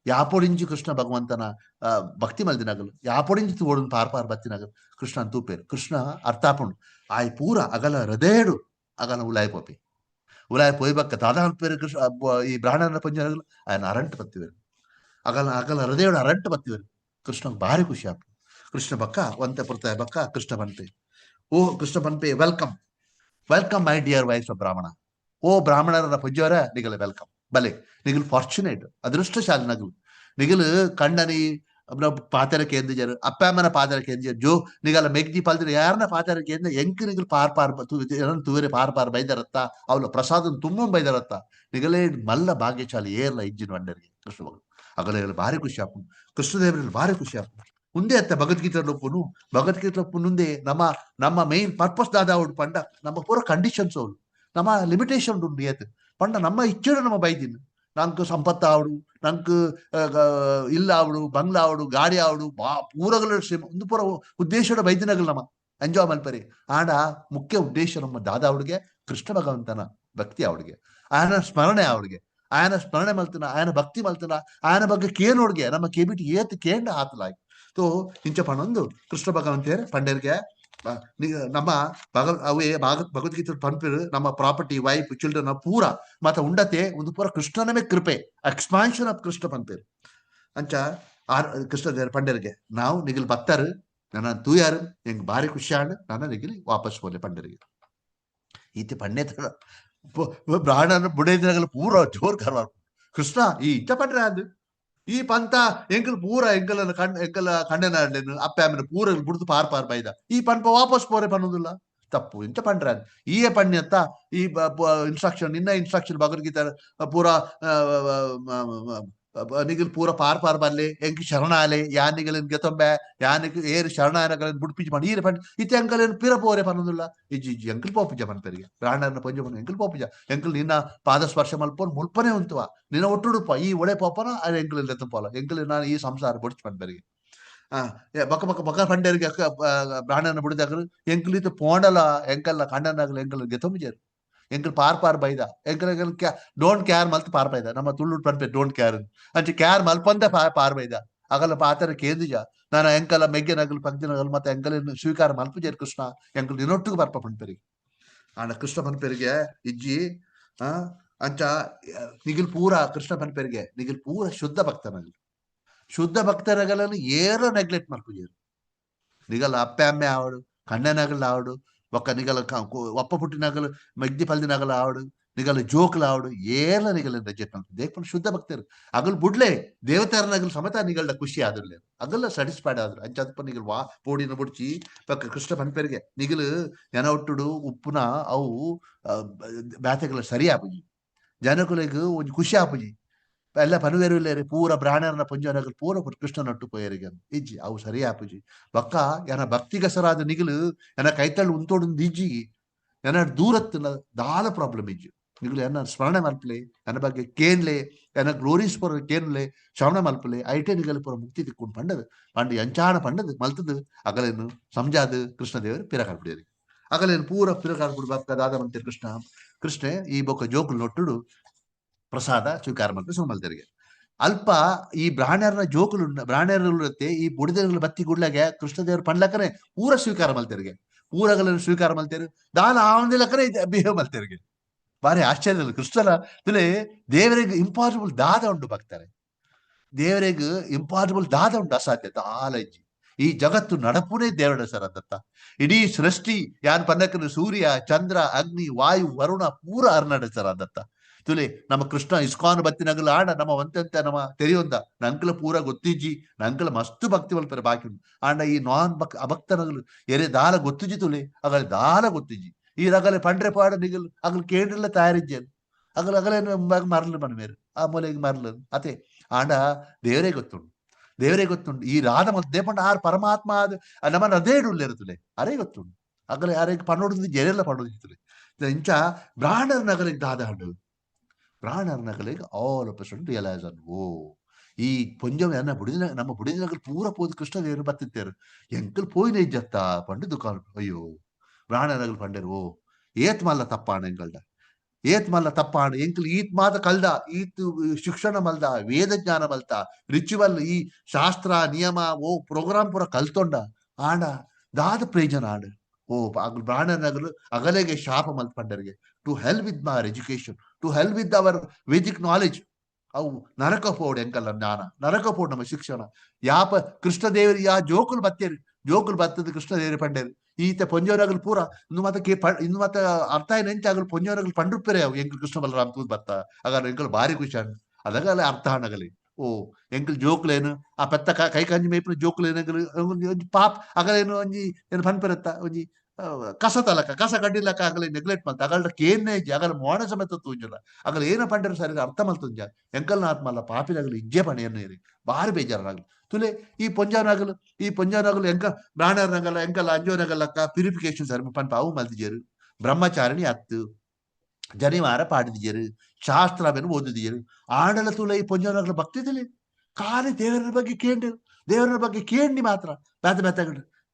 Speaker 1: ಯಾಪೊಡಿಂಜಿ ಕೃಷ್ಣ ಭಗವಂತನ ಭಕ್ತಿ ಮಲ್ದಿನಗಲು ಯಾಪೊಡಿಂಜಿ ತೂವೊಡು ಪಾರ್ ಬತ್ತಿನಗಲು ಕೃಷ್ಣ ತೂಪೇರು ಕೃಷ್ಣ ಅರ್ಥಾಪುಂಡು ಆಯ್ ಪೂರ ಅಗಲ ಹೃದಯಡು ಅಗಲ ಉಲಾಯ್ ಪೋಯ್ ಬಕ್ಕ ದಾದಾ ಅಲ್ಪೇರು ಕೃಷ್ಣ ಈ ಬ್ರಾಹ್ಮಣನ ಪಂಜನಗಲು ఆయన ಅರಂಟ್ ಬತ್ತಿವೇರು ಅಗಲ ಹೃದಯಡು ಅರಂಟ್ ಬತ್ತಿವೇರು ಕೃಷ್ಣ ಭಾರಿ ಖುಷಿ ಆಪು ಕೃಷ್ಣ ಬಕ್ಕ ಒಂತೆ ಪುರ್ತಾಯ ಬಕ್ಕ ಕೃಷ್ಣ ಬಂತೆ ಓ ಕೃಷ್ಣ ಪನ್ಪೆ ವೆಲ್ಕಮ್ ಮೈ ಡಿಯರ್ ವೈಫ್ ಬ್ರಾಹ್ಮಣ ಓ ಬ್ರಾಹ್ಮಣರ ಪುಜ್ಜವರ ನಿಗಲ ವೆಲ್ಕಮ್ ಬಲೆ ನಿಗಲ್ ಫಾರ್ಚುನೇಟ್ ಅದೃಷ್ಟಶಾಲಿ ನಗಲು ನಿಗಲು ಕಂಡನಿ ಪಾತರಕ್ಕೆ ಎಂದಿಜರು ಅಪ್ಪಮ್ಮನ ಪಾತರಕ್ಕೆ ಎಂದಿಜರು ಜೋ ನಿಗಲ ಮೆಗ್ದಿ ಪಾಲ್ದಿರ ಯಾರನ್ನ ಪಾತರಕ್ಕೆ ಎಂದ ಎಂಕ್ ನಿಗಲ್ ಪಾರ್ ತೂವರೆ ಪಾರ್ ಬೈದರತ್ತ ಅವಳ ಪ್ರಸಾದನ್ ತುಂಬ ಬೈದರತ್ತ ನಿಗಲೇ ಮಲ್ಲ ಭಾಗ್ಯಶಾಲಿ ಏರ್ಲ ಇಜ್ಜಿನ ವಂಡರಿಗೆ ಕೃಷ್ಣ ಭಗವಾನ್ ಅಗಲ ಭಾರಿ ಖುಷಿ ಆಪು ಕೃಷ್ಣದೇವರಲ್ಲಿ ಭಾರಿ ಖುಷಿ ಆಪು ಮುಂದೆ ಅತ್ತ ಭಗವದ್ಗೀತೆ ಮುಂದೆ ನಮ್ಮ ಮೇನ್ ಪರ್ಪಸ್ ದಾದಾವುಡು ಪಂಡ ನಮ್ಮ ಪೂರ ಕಂಡೀಷನ್ಸ್ ಅವಳು ನಮ್ಮ ಲಿಮಿಟೇಷನ್ ಉಂಡು ಏತ್ ಪಂಡ ನಮ್ಮ ಇಚ್ಚೆಡು ನಮ್ಮ ಬೈದಿನ ನಂಕು ಸಂಪತ್ತು ಆವಡು ನಂಕು ಇಲ್ಲ ಆವಡು ಬಂಗ್ಲಾ ಆವಡು ಗಾಡಿ ಆವಡು ಪೂರಗಳ ಒಂದು ಪೂರ ಉದ್ದೇಶದ ಬೈದಿನಗಳು ನಮ್ಮ ಎಂಜಾಯ್ ಮಲ್ಪರಿ ಆಡ ಮುಖ್ಯ ಉದ್ದೇಶ ನಮ್ಮ ದಾದಾವುಡಿಗೆ ಕೃಷ್ಣ ಭಗವಂತನ ಭಕ್ತಿ ಅವಳಿಗೆ ಆಯನ ಸ್ಮರಣೆ ಮಲ್ತನ ಆಯನ ಭಕ್ತಿ ಮಲ್ತನ ಆಯನ ಬಗ್ಗೆ ಕೇಳೋಡ್ಗೆ ನಮ್ಮ ಕೇಬಿಟಿ ಏತ್ ಕೇಂಡ ಆತಲಾಯ್ತು ತೋ ಇಂಚ ಪಣೊಂದು ಕೃಷ್ಣ ಭಗವಂತೇರ್ ಪಂಡೇರ್ಗೆ ನಮ್ಮ ಭಗವದ್ಗೀತೆ ಪಂಪಿರು ನಮ್ಮ ಪ್ರಾಪರ್ಟಿ ವೈಫ್ ಚಿಲ್ಡ್ರನ್ ಪೂರ ಮತ್ತ ಉಂಡತೆ ಒಂದು ಪೂರ ಕೃಷ್ಣನವೇ ಕೃಪೆ ಎಕ್ಸ್ಪಾನ್ಷನ್ ಆಫ್ ಕೃಷ್ಣ ಪಂಪೇರು ಅಂಚ ಕೃಷ್ಣ ಪಂಡೇರ್ಗೆ ನಾವು ನಿಗಲ್ ಬತ್ತರು ನನ್ನ ತೂಯಾರು ಹೆಂಗ್ ಭಾರಿ ಖುಷಿ ಆಂಡ್ ನನ್ನ ನಿಗಲಿ ವಾಪಸ್ ಹೋಲೆ ಪಂಡೇರಿಗೆ ಈತೆ ಪಂಡೆ ತರ ಬ್ರಾಹ್ಮಣ ಬುಡೇದಿನಗಲು ಪೂರ ಜೋರ್ ಕರ್ವಾರ್ ಕೃಷ್ಣ ಈ ಇಂಚ ಪಂಡ್ರೆ ಅದು ಈ ಪಂತ ಎಂಕಲ್ ಪೂರ ಎಂಕಲ ಕಂಡನಾಡ್ಲೇನು ಅಪ್ಪ ಪೂರ ಬುಡ್ದು ಪಾರ್ ಬೈದ ಈ ಪಂಪ ವಾಪಸ್ ಪೋರೆ ಪನ್ನೋದಿಲ್ಲ ತಪ್ಪು ಇಂಚ ಪಂಡ್ರೆ ಅದು ಈಯೇ ಪಣ್ಯತ್ತ ಈ ಇನ್ಸ್ಟ್ರಕ್ಷನ್ ಭಗವದ್ಗೀತೆ ಪೂರ ನಿಗಲ್ ಪೂರ ಪಾರ್ ಬರ್ಲೆ ಎಂಕ್ ಶರಣಾಲೆ ಯಾನಿಗಲಿನ್ ಗೆತೊಂಬೆ ಯಾನಿಗ್ ಏರು ಶರಣಾಯನಗಲಿನ್ ಬುಡ್ಪಿಜ್ ಮಾಡಿ ಈರೆ ಪಂಡ್ ಇತ್ತೆ ಎಂಕಲಿನ್ ಪಿರ ಪೋರೆ ಪನ್ನದುಲ್ಲ ಇಜ್ಜಿ ಎಂಕಲ್ ಪೋಪಿಜ ಪನ್ಪೆರಿಗೆ ಪ್ರಾಣನ ಪಂಜ ಪನ್ ಎಂಕಲ್ ಪೋಪಿಜ ಎಂಕಲ್ ನಿನ್ನ ಪಾದ ಸ್ಪರ್ಶ ಮಲ್ಪೋನ್ ಮುಲ್ಪನೆ ಉಂತುವ ನಿನ್ನ ಒಟ್ಟುಡುಪ ಈ ಒಳೆ ಪೋಪನ ಅದು ಎಂಕಲ್ ಎತ್ತಪೋಲ ಎಂಕಲ್ ನಾನು ಈ ಸಂಸಾರ ಬೊಡ್ಚ್ ಪನ್ಪೆರಿಗೆ ಬಕ ಬಕ ಬಕ ಪಂಡರಿಗೆ ಪ್ರಾಣನ ಬುಡಿದಾಗಲು ಎಂಕಲಿತ್ತು ಪೋಂಡಲ ಎಂಕಲ್ಲ ಕಂಡನಾಗಲು ಎಂಕಲ್ ಗೆತೊಂಬಿಜರು ಎಂಕಲ್ ಪಾರ್ ಬೈದ ಎಂಕಲ್ ಡೋಂಟ್ ಕ್ಯಾರ್ ಮಲ್ತ್ ಪಾರ್ ಬೈದ ನಮ್ಮ ತುಳು ಪನ್ಪೆ ಡೋಂಟ್ ಕ್ಯಾರ್ ಅಂಚೆ ಕ್ಯಾರ್ ಮಲ್ಪಂದ ಪಾರ್ ಬೈದ ಅಗಲ ಪಾತರ ಕೇಂದಿಜ ನಾನು ಎಂಕಲ ಮೆಗ್ಗೆ ನಗಲು ಪಂಕ್ತಿ ನಗಲು ಮತ್ತೆ ಎಂಕಲ್ ಸ್ವೀಕಾರ ಮಲ್ಪುಜೇರು ಕೃಷ್ಣ ಎಂಕಲ್ ನಿನ್ನೊಟ್ಟಿಗೆ ಬರ್ಪ ಪನ್ಪೆರಿಗೆ ಆಂಡ ಕೃಷ್ಣ ಪನ್ಪೆರಿಗೆ ಇಜ್ಜಿ ಅಂಚ ನಿಗಿಲ್ ಪೂರ ಕೃಷ್ಣ ಪನ್ಪೆರಿಗೆ ನಿಗಿಲ್ ಪೂರ ಶುದ್ಧ ಭಕ್ತನಗಲು ಶುದ್ಧ ಭಕ್ತರಗಳನ್ನು ಏರೋ ನೆಗ್ಲೆಕ್ಟ್ ಮಲ್ಪುಜೇರು ನಿಗಲ್ ಅಪ್ಪೆ ಅಮ್ಮೆ ಆವಡು ಕಣ್ಣನಗಲ್ ಆವಡು ಒಕ್ಕ ನಿಗಲ ಒಪ್ಪ ಪುಟ್ಟಿನಗಲು ಮೆಗ್ದಿ ಪಲ್ದಿನಗಲ ಆವಡು ನಿಗಲ ಜೋಕ್ಲು ಆವಡು ಏಲ ನಿಗಲ ರೆಜೆಕ್ಟ್ ಮಲ್ಪು ದೇಖ್ ಶುದ್ಧ ಭಕ್ತರು ಅಗಲ್ ಬುಡ್ಲೆ ದೇವತಾರನಗಲ್ ಸಮೇತ ನಿಗಲ್ದ ಖುಷಿ ಆದ್ರಲ್ಲ ಅಗಲ್ಲ ಸ್ಯಾಟಿಸ್ಫೈಡ್ ಆದ್ರು ಅಂಚದಪ್ಪ ನಿಗಲ್ ವಾ ಪೋಡಿನ ಬುಡ್ಚಿ ಪಕ್ಕ ಕೃಷ್ಣ ಪನ್ಪೆರಿಗೆ ನಿಗಲು ಜನ ಒಟ್ಟುಡು ಉಪ್ಪುನ ಅವು ಬ್ಯಾತೆಗಳ ಸರಿ ಆಪುಜಿ ಜನಗಳಿಗೆ ಒಂದು ಖುಷಿ ಆಪುಜಿ ಎಲ್ಲ ಪನುವೆರುಲ್ಲೇರಿ ಪೂರ ಬ್ರಾಹ್ಮಣರನ್ನ ಪುಂಜನಗಲ್ ಪೂರ ಕೃಷ್ಣನೊಟ್ಟು ಪೋಯರಿಗೆ ಇಜ್ಜಿ ಅವು ಸರಿ ಆಪುಜಿ ಬಕ್ಕ ಎನ ಭಕ್ತಿಗಸರಾದ ನಿಗಲು ಎನ ಕೈತಳ್ಳು ಉಂತೋಡು ಇಜ್ಜಿ ಎನ ದೂರತ್ತಿನ ದಾಲ ಪ್ರಾಬ್ಲಮ್ ಇಜ್ಜಿ ನಿಗಲು ಎನ್ನ ಸ್ಮರಣೆ ಮಲ್ಪಲೆ ಎನ ಬಗ್ಗೆ ಕೇನ್ಲೆ ಎನ ಗ್ಲೋರೀಸ್ ಪುರ ಕೇನ್ಲೆ ಶ್ರವಣ ಮಲ್ಪಲೆ ಐಟೆ ನಿಗಲು ಪುರ ಮುಕ್ತಿ ತಿಕ್ಕೊಂಡು ಪಂಡದು ಪಂಡ ಎಂಚಾಣ ಪಂಡದು ಮಲ್ತದು ಅಗಲೇನು ಸಂಜಾದು ಕೃಷ್ಣದೇವರು ಪಿರಕಾಡ್ಬಿಡಿಯರಿ ಅಗಲೇನು ಪೂರ ಪಿರಕಾಡ್ಬಿಡು ಬಕ್ಕ ದಾದ ಮಂತಿರ್ ಕೃಷ್ಣ ಈ ಬೊಕ್ಕ ಜೋಕುಲ್ ನೊಟ್ಟುಡು ಪ್ರಸಾದ ಸ್ವೀಕಾರ ಮಾಡ್ತಾರೆ ಸುಮಲ್ತರಿಗೆ ಅಲ್ಪ ಈ ಬ್ರಾಹ್ಮಣರ ಜೋಕುಲು ಬ್ರಾಹ್ಮಣರುತ್ತೆ ಈ ಬುಡಿದಗಳು ಬತ್ತಿ ಗುಡ್ಲಾಗೆ ಕೃಷ್ಣದೇವರು ಪಂಡ್ಲಕ್ಕನೆ ಪೂರ ಸ್ವೀಕಾರ ಮಲ್ತರಿಗೆ ಪೂರಗಳನ್ನು ಸ್ವೀಕಾರ ಮಲ್ತೇರು ದಾನ ಆವಂದಿಲಕ್ಕನೆ ಬಿಹೇವ್ ಮಲ್ತರಿಗೆ ಬಾರಿ ಆಶ್ಚರ್ಯ ಕೃಷ್ಣನ ತುಲೆ ದೇವರಿಗೆ ಇಂಪಾಸಿಬಲ್ ದಾದ ಉಂಟು ಭಕ್ತಾರೆ ದೇವರಿಗೆ ಇಂಪಾಸಿಬಲ್ ದಾದ ಉಂಟು ಅಸಾಧ್ಯ ದಾಲಜ್ಜಿ ಈ ಜಗತ್ತು ನಡಪುನೇ ದೇವರ ಸರ್ ಅದತ್ತ ಇಡೀ ಸೃಷ್ಟಿ ಯಾನ್ ಪನ್ನಕ್ಕನ ಸೂರ್ಯ ಚಂದ್ರ ಅಗ್ನಿ ವಾಯು ವರುಣ ಪೂರ ಅರ್ನಡೆಸರ ಅದತ್ತ ತುಲೆ ನಮ್ಮ ಕೃಷ್ಣ ಇಸ್ಕಾನ್ ಬತ್ತಿನಗಲು ಆಡ ನಮ್ಮ ಒಂತೆಂತ ನಮ್ಮ ತೆರೆಯೊಂದ ನಂಕಲ ಪೂರ ಗೊತ್ತಿಜ್ಜಿ ನಂಕಲ ಮಸ್ತು ಭಕ್ತಿ ಮಲ್ಪರೆ ಬಾಕಿ ಆಂಡ ಈ ನಾನ್ ಅಭಕ್ತನಗಲು ಎರೆ ದಾಲ ಗೊತ್ತಿಜ್ಜಿ ತುಲೆ ಅಗಲ ದಾಲ ಗೊತ್ತಿಜ್ಜಿ ಈ ರಗಲೆ ಪಂಡ್ರೆ ಪಾಡ ನಿಗಲು ಅಗಲು ಕೇಂದ್ರೆಲ್ಲ ತಯಾರಿಜ್ಜೇನು ಅಗಲೇನು ಮರಲು ಮನಮೇರು ಆ ಮೂಲೆಗೆ ಮರಲು ಅತೆ ಆಂಡ ದೇವರೇ ಗೊತ್ತುಂಡು ಈ ರಾಧ ಮತ್ತು ದೇಪಂಡ ಆರು ಪರಮಾತ್ಮ ಅದು ನಮ್ಮನ್ನ ಅದೇ ಇಡುಲ್ಲೇರು ತುಲೆ ಅರೇ ಗೊತ್ತುಂಡು ಅಗಲೆ ಅರೆಗೆ ಪಣ್ಣೋಡಿದ್ದು ಜರೆಲ್ಲ ಪಣ್ಣೋದಿತ್ತುಲೆ ಇಂಚ ಬ್ರಾಹ್ಮಣರ ನಗಲಿಗೆ ದಾದ ಹಂಡು ಬ್ರಾಹ್ಮಣರ ನಗಲಿಗೆ ಆಲ್ ಆಫ್ ಸಡನ್ ರಿಯಲೈಸ್ ಓ ಈ ಪೊಂಜಂ ಎನ್ನ ಬುಡಿದ ನಮ್ಮ ಬುಡಿದ ನಗಲು ಪೂರ ಪೋದು ಕೃಷ್ಣ ದೇವರು ಬತ್ತಿತ್ತೇರು ಎಂಕಲ್ ಪೋಯಿನ ಇಜ್ಜತ್ತ ಪಂಡು ದುಕಾನ್ ಅಯ್ಯೋ ಬ್ರಾಹ್ಮಣರ ನಗಲು ಪಂಡೇರು ಓ ಏತ್ ಮಲ್ಲ ತಪ್ಪಾಣ ಎಂಕಲ್ಡ ಏತ್ ಮಲ್ಲ ತಪ್ಪಾಣ ಎಂಕಲ್ ಈತ್ ಮಾತ ಕಲ್ದ ಈತ್ ಶಿಕ್ಷಣ ಮಲ್ದ ವೇದ ಜ್ಞಾನ ಮಲ್ತ ರಿಚುವಲ್ ಈ ಶಾಸ್ತ್ರ ನಿಯಮ ಓ ಪ್ರೋಗ್ರಾಮ್ ಪೂರ ಕಲ್ತೊಂಡ ಆಂಡ ದಾದ ಪ್ರಯೋಜನ ಆಂಡ ಓ ಬ್ರಾಹ್ಮಣರ ನಗಲು ಅಗಲೆಗೆ ಶಾಪ ಮಲ್ತ ಪಂಡರಿಗೆ to help with my education to help with our Vedic knowledge ಅವು ನರಕ ಪೋಡು ಎಂಕಲ್ಲ ಜ್ಞಾನ ನರಕ ಪೋಡು ನಮ್ಮ ಶಿಕ್ಷಣ ಯಾಪ ಕೃಷ್ಣದೇವರಿ ಯಾ ಜೋಕುಲು ಬತ್ತೇರಿ ಜೋಕುಲು ಬತ್ತದ ಕೃಷ್ಣದೇವರಿ ಪಂಡೇರು ಈತ ಪೊಂಜವರಾಗಲು ಪೂರ ಇನ್ನು ಮತ್ತೆ ಅರ್ಥ ನೆಂಚಾಗಲು ಪೊಂಜವರಾಗಲು ಪಂಡುಪ್ಪರೆ ಅವು ಎಂಕಲ್ ಕೃಷ್ಣ ಬಲರಾಮ್ ತೂದ್ ಬತ್ತ ಆಗ ಎಂಕಲ್ ಭಾರಿ ಖುಷಿ ಅಣ್ಣ ಅದಗಲೆ ಅರ್ಥ ಹಣಗಲಿ ಓ ಎಂಕಲ್ ಜೋಕ್ಲೇನು ಆ ಪೆತ್ತ ಕೈ ಕಂಜಿ ಮೇಪಿನ ಜೋಕ್ಲೇನಗಲು ಒಂಜಿ ಪಾಪ್ ಅಗಲೇನು ಒಂಜಿ ಏನು ಪನ್ಪೆರತ್ತ ಒಂಜಿ ಕಸ ತಲಕ ಕಸ ಕಡ್ಡಿಲಕ ಆಗಲೇ ನೆಗ್ಲೆಕ್ಟ್ ಮಲ್ತ ಅಗಲ್ಡ ಕೇನ್ನೇ ಇಜ್ಜಿ ಅಗಲ ಮೋಣ ಸಮೇತ ತೂಂಜಲ ಅಗಲ ಏನ ಪಂಡರು ಸರಿ ಅರ್ಥ ಮಲ್ತುಂಜ ಎಂಕಲ್ನ ಆತ್ಮಲ್ಲ ಪಾಪಿನಗಲು ಇಜ್ಜೆ ಪಣಿಯನ್ನು ಏರಿ ಭಾರಿ ಬೇಜಾರಾಗಲಿ ತುಲೆ ಈ ಪೊಂಜಾನಗಲು ಎಂಕ ಬ್ರಾಹ್ಮಣರನಗಲ ಎಂಕಲ್ಲ ಅಂಜೋನಗಲಕ್ಕ ಪ್ಯೂರಿಫಿಕೇಶನ್ ಸರ್ ಪನ್ಪ ಅವು ಮಲ್ತಿಜೇರು ಬ್ರಹ್ಮಚಾರಿಣಿ ಅತ್ತು ಜನಿವಾರ ಪಾಡಿದಿಜೇರು ಶಾಸ್ತ್ರ ಅವೇನು ಓದಿದಿಜೇರು ಆಂಡಲ ತುಲೆ ಈ ಪೊಂಜಾನಗಲ ಭಕ್ತಿದಿಲಿ ಖಾಲಿ ದೇವರ ಬಗ್ಗೆ ಕೇಂಡಿ ಮಾತ್ರ ಬೇತ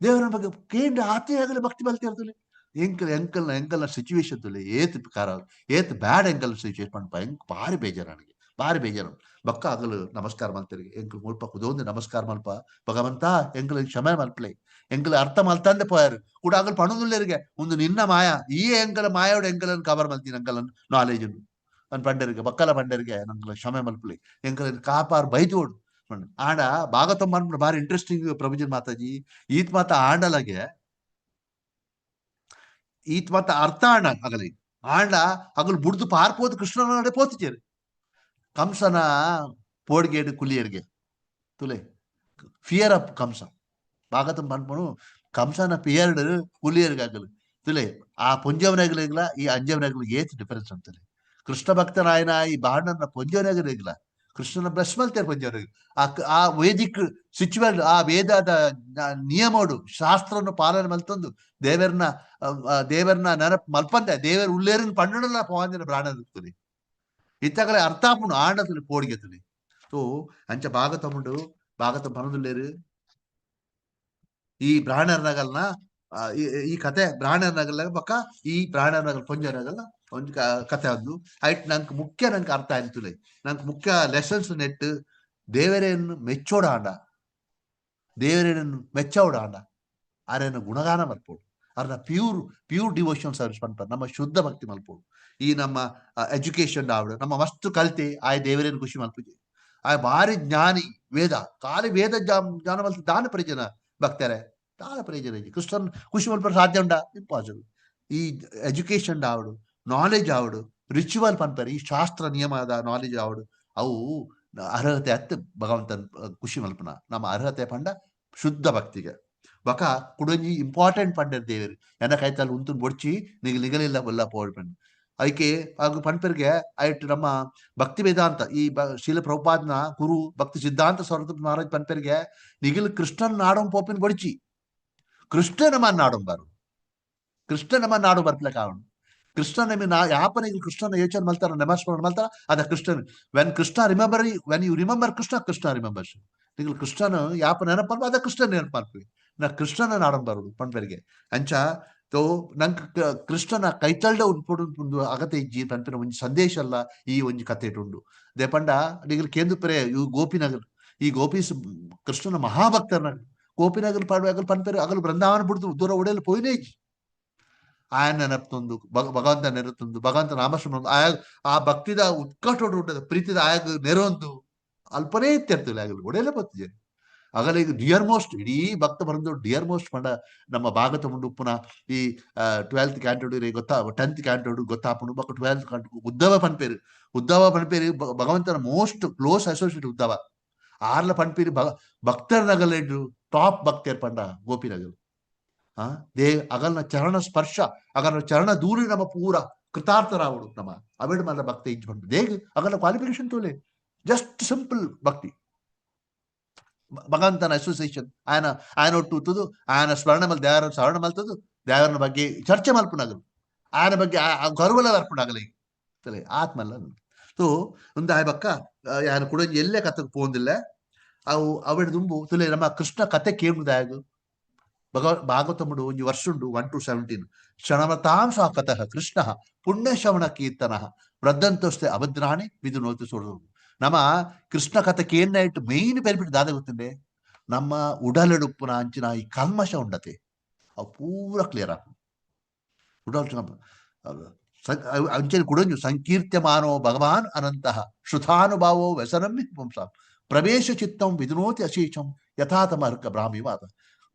Speaker 1: ದೇವರ ಬಗ್ಗೆ ಕೇಂದ್ರ ಆತೆಯಾಗಲಿ ಭಕ್ತಿ ಬಲ್ತಿರ್ತಲೆ ಎಂಕಲ್ನ ಸಿಚುವೇಶನ್ ತುಲೆ ಏತ್ ಕಾರ ಏತ್ ಬ್ಯಾಡ್ ಎಂಕಲ್ ಸಿಚುವೇಶನ್ ಪಂಪ ಎಂಕ್ ಭಾರಿ ಬೇಜಾರು ಬಕ್ಕ ಆಗಲು ನಮಸ್ಕಾರ ಮಲ್ತರಿಗೆ ಎಂಕಲ್ ಮುಲ್ಪ ಕುದೊಂದು ನಮಸ್ಕಾರ ಮಲ್ಪ ಭಗವಂತ ಎಂಕಲ್ ಕ್ಷಮೆ ಮಲ್ಪಲೆ ಎಂಕಲ್ ಅರ್ಥ ಮಲ್ತಂದೆ ಪೋಯಾರು ಕೂಡ ಆಗಲ್ ಪಣದುಲ್ಲೇರಿಗೆ ಒಂದು ನಿನ್ನ ಮಾಯ ಈ ಎಂಕಲ ಮಾಯೋಡು ಎಂಕಲನ್ನು ಕವರ್ ಮಲ್ತೀನಿ ಎಂಕಲ್ ನಾಲೆಜ್ ನನ್ನ ಪಂಡರಿಗೆ ಬಕ್ಕಲ ಪಂಡರಿಗೆ ನಂಕಲ್ ಕ್ಷಮೆ ಮಲ್ಪಲೆ ಎಂಕಲ್ ಕಾಪಾರ್ ಬೈದೋಡು ಆಂಡ ಭಾಗವತ ಮಾಡ್ಬಿಟ್ಟು ಬಾರಿ ಇಂಟ್ರೆಸ್ಟಿಂಗ್ ಪ್ರಭುಜನ್ ಮಾತಾಜಿ ಈತ್ ಮಾತ ಆಂಡಲಗೆ ಈತ್ ಮಾತ ಅರ್ಥ ಆಂಡ ಆಗಲಿ ಆಂಡ ಅಗಲ್ ಬುಡ್ದು ಪಾರ್ಪೋದು ಕೃಷ್ಣನ ಪೋತಿಚೇರು ಕಂಸನ ಪೋಡ್ಗೇಡು ಕುಲಿಯರ್ಗೆ ತುಲೆ ಫಿಯರ್ ಆಫ್ ಕಂಸ ಭಾಗವತ ಮಾಡ್ಕೊಂಡು ಕಂಸನ ಫಿಯರ್ಡ್ ಕುಲಿಯರ್ಗೆ ಆಗಲು ತುಲೆ ಆ ಪುಂಜವನಗಲಿಗ್ಲ ಈ ಅಂಜವನಗಲಿಗೆ ಏತ್ ಡಿಫರೆನ್ಸ್ ಅಂತಲೇ ಕೃಷ್ಣ ಭಕ್ತರಾಯನ ಈ ಬಾಂಡನ ಪುಂಜವನಗಲಿಗ್ಲ ಕೃಷ್ಣನ ಬ್ಲಸ್ ಮಲ್ತಾರೆ ಪಂಜವ್ರಿಗೆ ಆ ವೇದಿಕ್ ಸಿಚುವಲ್ ಆ ವೇದದ ನಿಯಮೋಡು ಶಾಸ್ತ್ರವನ್ನು ಪಾಲನೆ ಮಲ್ತೊಂದು ದೇವರನ್ನ ನೆನಪು ಮಲ್ಪಂದೆ ದೇವರ ಉಳ್ಳೇರಿನ ಪಂಡನಲ್ಲ ಪವಾಂಜನ ಪ್ರಾಣದುತ್ತುನಿ ಇತ್ತಗಲೆ ಅರ್ಥ ಆಪುಂಡು ಆಂಡತುಲಿ ಪೋಡಿಗೆತುನಿ ಸೊ ಅಂಚ ಭಾಗತಮುಂಡು ಭಾಗತ ಪನದುಲ್ಲೇರು ಈ ಬ್ರಾಹ್ಮಣರ ನಗಲ್ನ ಈ ಕತೆ ಬ್ರಾಹ್ಮಣರ ನಗಲ್ ಪಕ್ಕ ಈ ಬ್ರಾಹ್ಮಣರ ನಗಲ್ ಪೊಂಜ ನಗಲ್ ಒಂದು ಕತೆ ಅದು ಐಟ್ ನಂಗೆ ಮುಖ್ಯ ನಂಗೆ ಅರ್ಥ ಆಯ್ತುಲೆ ನಂಗೆ ಮುಖ್ಯ ಲೆಸನ್ಸ್ ನೆಟ್ ದೇವರೇನು ಮೆಚ್ಚೋಡಾಂಡ ದೇವರೇನು ಮೆಚ್ಚೋಡಾಂಡ ಆರೇನು ಗುಣಗಾನ ಮಲ್ಪೋಡು ಅವ್ರನ್ನ ಪ್ಯೂರ್ ಡಿವೋಷನ್ ಸರ್ವಿಸ್ ಮಾಡ್ತಾರೆ ನಮ್ಮ ಶುದ್ಧ ಭಕ್ತಿ ಮಲ್ಪೋಡು ಈ ನಮ್ಮ ಎಜುಕೇಶನ್ ಆವಡು ನಮ್ಮ ಮಸ್ತ್ ಕಲ್ತೆ ಆಯ ದೇವರೇನು ಖುಷಿ ಮಲ್ಪುಜಿ ಆಯ ಭಾರಿ ಜ್ಞಾನಿ ವೇದ ಖಾಲಿ ವೇದ ಜ್ಞಾನ ಮಲ್ತ ದಾನ ಪರಿಚಯ ಭಕ್ತಾರೆ ದಾನ ಪರಿಚಯ ಕೃಷ್ಣನ್ ಖುಷಿ ಮಲ್ಪರ ಸಾಧ್ಯ ಉಂಡ ಇಂಪಾಸಿಬಲ್ ಈ ಎಜುಕೇಶನ್ ಆವಡು ನಾಲೆಜ್ ಆವಡು ರಿಚುವಲ್ ಪನ್ಪರೆ ಈ ಶಾಸ್ತ್ರ ನಿಯಮದ ನಾಲೆಜ್ ಆವಡು ಅವು ಅರ್ಹತೆ ಹತ್ತು ಭಗವಂತನ ಖುಷಿ ಮಲ್ಪನ ನಮ್ಮ ಅರ್ಹತೆ ಪಂಡ ಶುದ್ಧ ಭಕ್ತಿಗೆ ಬಕ ಕುಡಂಜಿ ಇಂಪಾರ್ಟೆಂಟ್ ಪಂಡರ್ ದೇವರು ಎನ್ನ ಕೈತಲ್ಲಿ ಉಂತು ಬೊಡ್ಚಿ ನಿಗಲಿಲ್ಲ ಬಲ್ಲ ಪೋಡ್ಪಂಡು ಅದಕ್ಕೆ ಹಾಗೂ ಪಂಪರಿಗೆ ಐಟ್ ನಮ್ಮ ಭಕ್ತಿ ವೇದಾಂತ ಈ ಶೀಲ ಪ್ರಭುಪಾದನ ಗುರು ಭಕ್ತಿ ಸಿದ್ಧಾಂತ ಸ್ವರೂಪ ಮಹಾರಾಜ್ ಪಂಪರಿಗೆ ನಿಗಿಲ್ ಕೃಷ್ಣನ್ ನಾಡಂ ಪೋಪಿನ ಬೊಡ್ಚಿ ಕೃಷ್ಣ ನಮ್ಮ ನಾಡಂಬಾರು ಕೃಷ್ಣ ನಮ್ಮ ನಾಡು ಬರ್ಪ್ಲೆ ಕಾವಣ ಕೃಷ್ಣ ನಮಗೆ ಯಾಪನ ಕೃಷ್ಣನ ಯೋಚನೆ ಮಲ್ತಾರ ನಮಸ್ಕಾರ ಮಲ್ತಾರ ಅದ Krishnan when Krishna remember when you remember Krishna remembers ನೀವು ಕೃಷ್ಣನ ಯಾಪ ನೆನಪಲ್ವ ಅದ ಕೃಷ್ಣ ನೆನಪು ಮಾಡ್ತೀವಿ ನಾ ಕೃಷ್ಣನ ನಾಡಂಬಾರು ಪಂಪರಿಗೆ ಅಂಚ ತೋ ನಂಗೆ ಕೃಷ್ಣನ ಕೈತಳ್ಳ ಉಂಟು ಅಗತ್ಯ ಇಜ್ಜಿ ಪಂಪಿನ ಒಂಜಿ ಸಂದೇಶ ಅಲ್ಲ ಈ ಒಂಜಿ ಕತೆ ಉಂಡು ದೇಪಂಡ ನಿಗಲ್ ಕೇಂದುಪುರೆ ಇವು ಗೋಪಿನಗರ್ ಈ ಗೋಪೀಸ್ ಕೃಷ್ಣನ ಮಹಾಭಕ್ತರನ ಗೋಪಿನಗರ್ ಪಾಡುವಾಗಲ್ ಪಂಪರೆ ಅಗಲು ಬೃಂದಾವನ ಬಿಡ್ತು ದೂರ ಒಡೆಯಲು ಪೋಯಿನೇ ಇಜ್ಜಿ ఆయన ನೆನಪುತೊಂದು ಭಗವಂತ ನೆನಪುತೊಂದು ಭಗವಂತ ನಾಮಶ್ರಮ ಆಯ ಆ ಭಕ್ತಿದ ಉತ್ಕಟ ಉಂಟದ ಪ್ರೀತಿದ ಆಯಾಗ ನೆರವೊಂದು ಅಲ್ಪನೇ ಇತ್ತಿರ್ತಲ್ಲ ಆಗಲು ಒಡೆಯಲೇ ಬರ್ತದೆ ಆಗಲ ಈಗ ಡಿಯರ್ ಮೋಸ್ಟ್ ಇಡೀ ಭಕ್ತ ಬಂದು ಡಿಯರ್ ಮೋಸ್ಟ್ ಪಂಡ ನಮ್ಮ ಭಾಗತ ಮುಂಡು ಉಪ್ಪುನ ಈ 12th ಕ್ಯಾಂಟೋಡು ಗೊತ್ತಾ 10th ಕ್ಯಾಂಟೋಡು ಗೊತ್ತಾಪುಂಡು ಬಕ್ಕ 12th ಕ್ಯಾಂಟೋಡು ಉದ್ದವ ಪನ್ಪೇರು ಭಗವಂತನ ಮೋಸ್ಟ್ ಕ್ಲೋಸ್ ಅಸೋಸಿಯೇಟ್ ಉದ್ದವ ಆರ್ಲ ಪನ್ಪೇರು ಭಕ್ತರ ನಗಲೆಡ್ಡು ಟಾಪ್ ಭಕ್ತರ್ ಪಂಡ ಗೋಪಿನಗಲ್ ಅಗಲ್ನ ಚರಣ ಸ್ಪರ್ಶ ಅಗಲ್ನ ಚರಣ ದೂರಿ ನಮ್ಮ ಪೂರ ಕೃತಾರ್ಥರಾವಡು ನಮ್ಮ ಅವೇಡ್ ಮಲ್ಲ ಭಕ್ತಿ ಇಜ್ಜು ಬಂದು ದೇಗ್ ಅಗಲ ಕ್ವಾಲಿಫಿಕೇಶನ್ ತೋಲೆ ಜಸ್ಟ್ ಸಿಂಪಲ್ ಭಕ್ತಿ ಭಗವಂತನ ಅಸೋಸಿಯೇಷನ್ ఆయన ಒಟ್ಟುತ್ತದು ఆయన ಸ್ಮರಣ ಮಲ್ ದೇವರ ಸ್ಮರಣ ಮಲ್ತದು ದೇವರನ ಬಗ್ಗೆ ಚರ್ಚೆ ಮಲ್ಪುನಾಗಲು ఆయన ಬಗ್ಗೆ ಗೌರವಲ ಬರ್ಪುನಾಗಲಿ ಆತ್ಮಲ್ಲ ಸೊ ಒಂದು ಆಯ ಬಕ್ಕ ಯಾರು ಕೂಡ ಎಲ್ಲೇ ಕಥಕ್ಕೆ ಪೋಂದಿಲ್ಲ ಅವು ಅವೆಡ್ ದುಂಬು ತುಲೆ ನಮ್ಮ ಕೃಷ್ಣ ಕತೆ ಕೇಳುದಾಗು ಭಾಗವತముడు ಒಂಜಿ ವರ್ಷ ಉಂಡು 1 to 17 ಕ್ಷಣಮತಾಂ ಸಾಕತಃ ಕೃಷ್ಣ ಪುಣ್ಯಶ್ರವಣ ಕೀರ್ತನ ವೃದ್ಧಂತೋಸ್ತೆ ಅಭದ್ರಾಣಿ ವಿದುನೋತಿ ಸೋಡು ನಮ್ಮ ಕೃಷ್ಣ ಕಥೆಗೆ ಏನಾಯ್ತು ಮೇನ್ ಬೆನಿಫಿಟ್ ದಾದ ಗೊತ್ತಿಂದೆ ನಮ್ಮ ಉಡಲೆಡುಪ್ಪುನ ಅಂಚಿನ ಈ ಕಲ್ಮಶ ಉಂಡತೆ ಅವು ಪೂರ ಕ್ಲಿಯರ್ ಆಗ ಉಡಲ್ ಅಂಚನೆ ಕುಡಂಜು ಸಂಕೀರ್ತ್ಯಮಾನೋ ಭಗವಾನ್ ಅನಂತಹ ಶ್ರುತಾನುಭಾವೋ ವ್ಯಸನಮ್ಮಿ ಪುಂಸ ಪ್ರವೇಶ ಚಿತ್ತಂ ವಿದುನೋತಿ ಅಶೇಷಂ ಯಥಾತಮ ಅರ್ಕ ಬ್ರಾಹ್ಮಿವಾದ